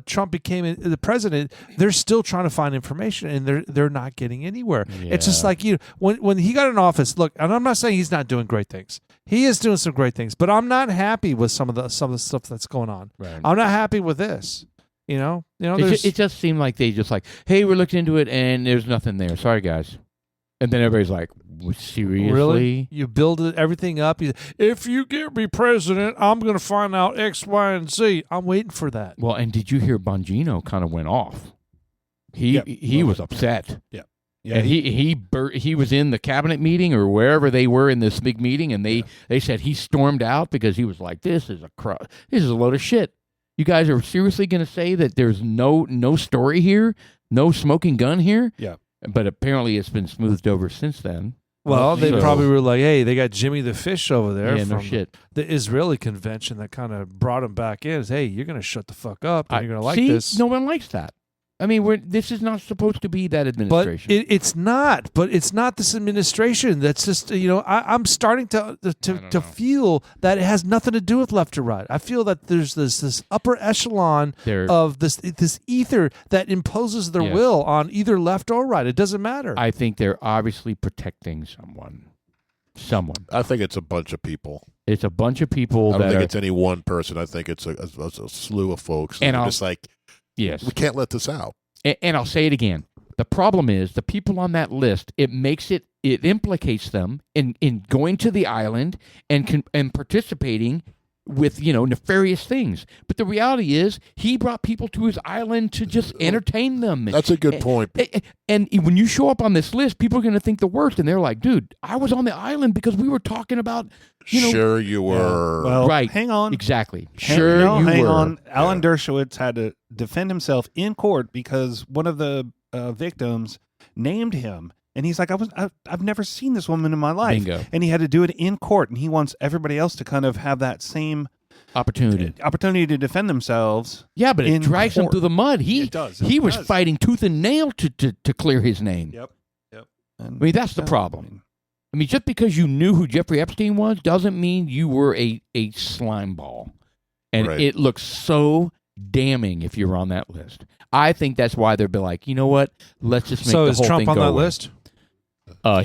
Trump became the president, they're still trying to find information, and they're not getting anywhere. Yeah. It's just like when he got in office. Look, and I'm not saying he's not doing great things. He is doing some great things, but I'm not happy with some of the stuff that's going on. Right. I'm not happy with this. It just seemed like they just like, hey, we're looking into it, and there's nothing there. Sorry, guys. And then everybody's like, seriously? Really? You build everything up. If you get me president, I'm going to find out X, Y, and Z. I'm waiting for that. Well, and did you hear Bongino kind of went off? He was upset. Yeah. And he was in the cabinet meeting or wherever they were in this big meeting, and they said he stormed out because he was like, this is a load of shit. You guys are seriously going to say that there's no story here, no smoking gun here? Yeah. But apparently it's been smoothed over since then. Well, they probably were like, hey, they got Jimmy the Fish over there from the Israeli convention that kind of brought him back in. Hey, you're going to shut the fuck up and you're going to like this. No one likes that. I mean, this is not supposed to be that administration. But it's not. But it's not this administration. That's just, I'm starting to feel that it has nothing to do with left or right. I feel that there's this upper echelon of this ether that imposes their will on either left or right. It doesn't matter. I think they're obviously protecting someone. I think it's a bunch of people. It's a bunch of people. I don't think it's any one person. I think it's a slew of folks. And just like, yes, we can't let this out. And I'll say it again. The problem is the people on that list. It implicates them in going to the island and participating with nefarious things. But the reality is he brought people to his island to just entertain them. That's a good point. And when you show up on this list, people are going to think the worst, and they're like, "Dude, I was on the island because we were talking about." Sure, you were. Yeah. Well, right. Hang on. Exactly. Hang on. Alan Dershowitz had to defend himself in court because one of the victims named him. And he's like, I've never seen this woman in my life. Bingo. And he had to do it in court. And he wants everybody else to kind of have that same opportunity to defend themselves. Yeah, but it drags him through the mud. It does. He was fighting tooth and nail to clear his name. Yep. I mean, that's the problem. I mean, just because you knew who Jeffrey Epstein was doesn't mean you were a slime ball. And it looks so damning if you're on that list. I think that's why they'll be like, you know what? Let's just make the whole thing go away. So is Trump on that list?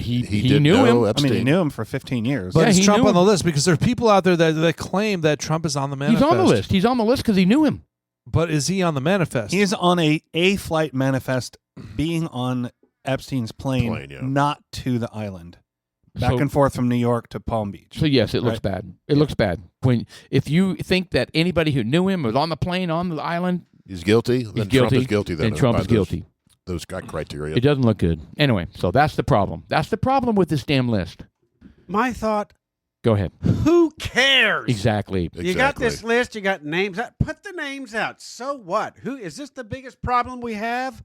He knew him. Epstein. I mean, he knew him for 15 years. But is Trump on the list? Because there are people out there that claim that Trump is on the manifest. He's on the list. He's on the list because he knew him. But is he on the manifest? He is on a flight manifest being on Epstein's plane, not to the island. Back and forth from New York to Palm Beach. So yes, it looks bad. It looks bad. If you think that anybody who knew him was on the plane on the island, he's guilty. Then Trump is guilty. Then Trump is guilty. Those criteria. It doesn't look good. Anyway, so that's the problem. That's the problem with this damn list. My thought. Go ahead. Who cares? Exactly. You got this list. You got names. Put the names out. So what? Who is this? The biggest problem we have?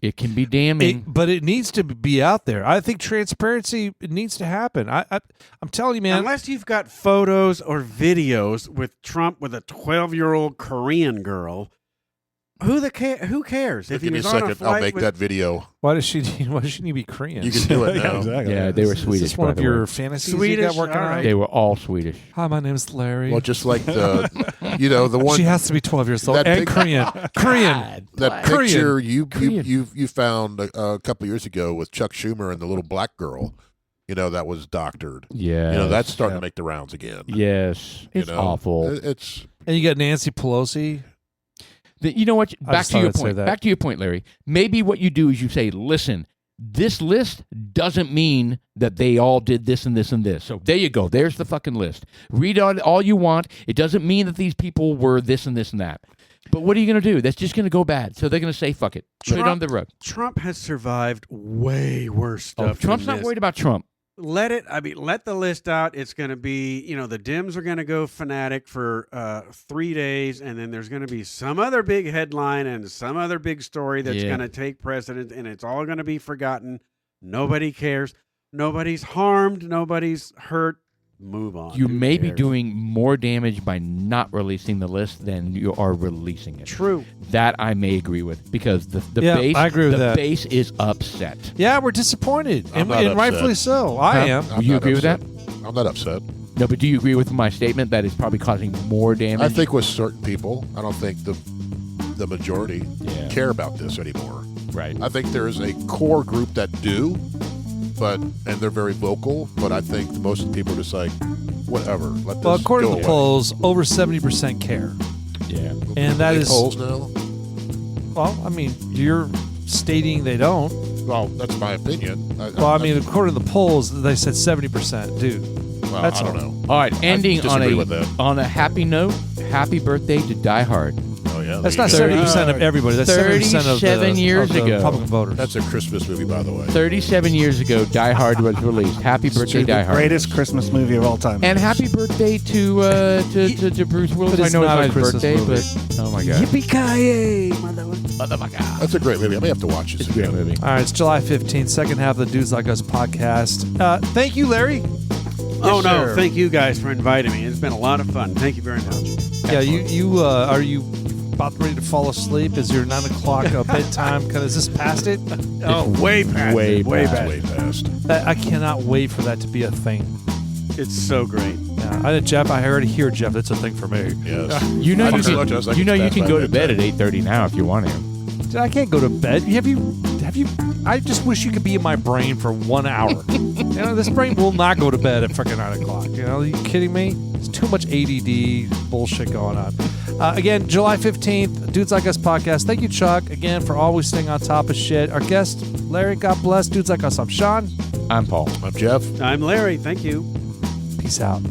It can be damning, but it needs to be out there. I think transparency needs to happen. I'm telling you, man. Unless you've got photos or videos with Trump with a 12-year-old Korean girl, who cares? If give me a second, I'll make that video. Why does she need to be Korean? You can do it now. Exactly. Yeah, they were Swedish. Is this one of your fantasies you got working on? They were all Swedish. Hi, my name's Larry. Well, just like the one. She has to be 12 years old and Korean. Korean. That picture you found a couple of years ago with Chuck Schumer and the little black girl. That was doctored. Yeah. That's starting to make the rounds again. Yes. It's awful. And you got Nancy Pelosi. You know what? Back to your point, Larry. Maybe what you do is you say, listen, This list doesn't mean that they all did this and this and this. So there you go. There's the fucking list. Read all you want. It doesn't mean that these people were this and this and that. But what are you going to do? That's just going to go bad. So they're going to say, fuck it. Put it on the road. Trump has survived way worse stuff. Trump's than not this. worried about Trump. Let the list out. It's going to be, the Dems are going to go fanatic for 3 days, and then there's going to be some other big headline and some other big story that's going to take precedence, and it's all going to be forgotten. Nobody cares. Nobody's harmed. Nobody's hurt. Move on. You Who may be cares? doing more damage by not releasing the list than you are releasing it. True. That I may agree with, because the Yeah, base, I agree with the that. base is upset. Yeah, we're disappointed, I'm and not upset. rightfully so. I am. I'm You not agree with upset. that? I'm not upset. No, but do you agree with my statement that it's probably causing more damage? I think with certain people, I don't think the majority care about this anymore. Right. I think there is a core group that do, and they're very vocal. But I think most of the people are just like, whatever. Let this Well, according go to the away. polls, over 70% care, Yeah. and that Any is polls now. well. I mean, you're stating they don't. Well, that's my opinion. Well, I mean, according to the polls, they said 70% do. well, that's I don't all. know. All right. Ending on disagree with that. a happy note. Happy birthday to Die Hard. Oh yeah, That's there not you go. 70% of everybody. That's 70% of 37 years of the ago. Republican voters. That's a Christmas movie, by the way. 37 years ago, Die Hard was released. Happy birthday, Die Hard. Greatest Christmas movie of all time. And happy birthday to Bruce Willis. But I it's know not a it's not his Christmas birthday, movie. but oh my god, Yippee-ki-yay, motherfucker. That's a great movie. I may have to watch this it's a great again. movie. All right, it's July 15th, second half of the Dudes Like Us podcast. Thank you, Larry. Oh, no. sir. Thank you guys for inviting me. It's been a lot of fun. Thank you very much. Yeah, you are you about ready to fall asleep? Is your 9 o'clock bedtime? Is this past it? Oh, way past. way it, way That's past. way past. I cannot wait for that to be a thing. It's so great. Yeah, Jeff, I already hear Jeff. That's a thing for me. Yes. You know I you just looked, I was like, can. You know it's you past can my go to bed bedtime. at 8:30 now if you want to. Dude, I can't go to bed. Have you? I just wish you could be in my brain for 1 hour. This brain will not go to bed at freaking 9 o'clock. Are you kidding me? It's too much ADD bullshit going on. Again, July 15th, Dudes Like Us podcast. Thank you, Chuck, again, for always staying on top of shit. Our guest, Larry, God bless. Dudes Like Us, I'm Sean. I'm Paul. I'm Jeff. I'm Larry. Thank you. Peace out.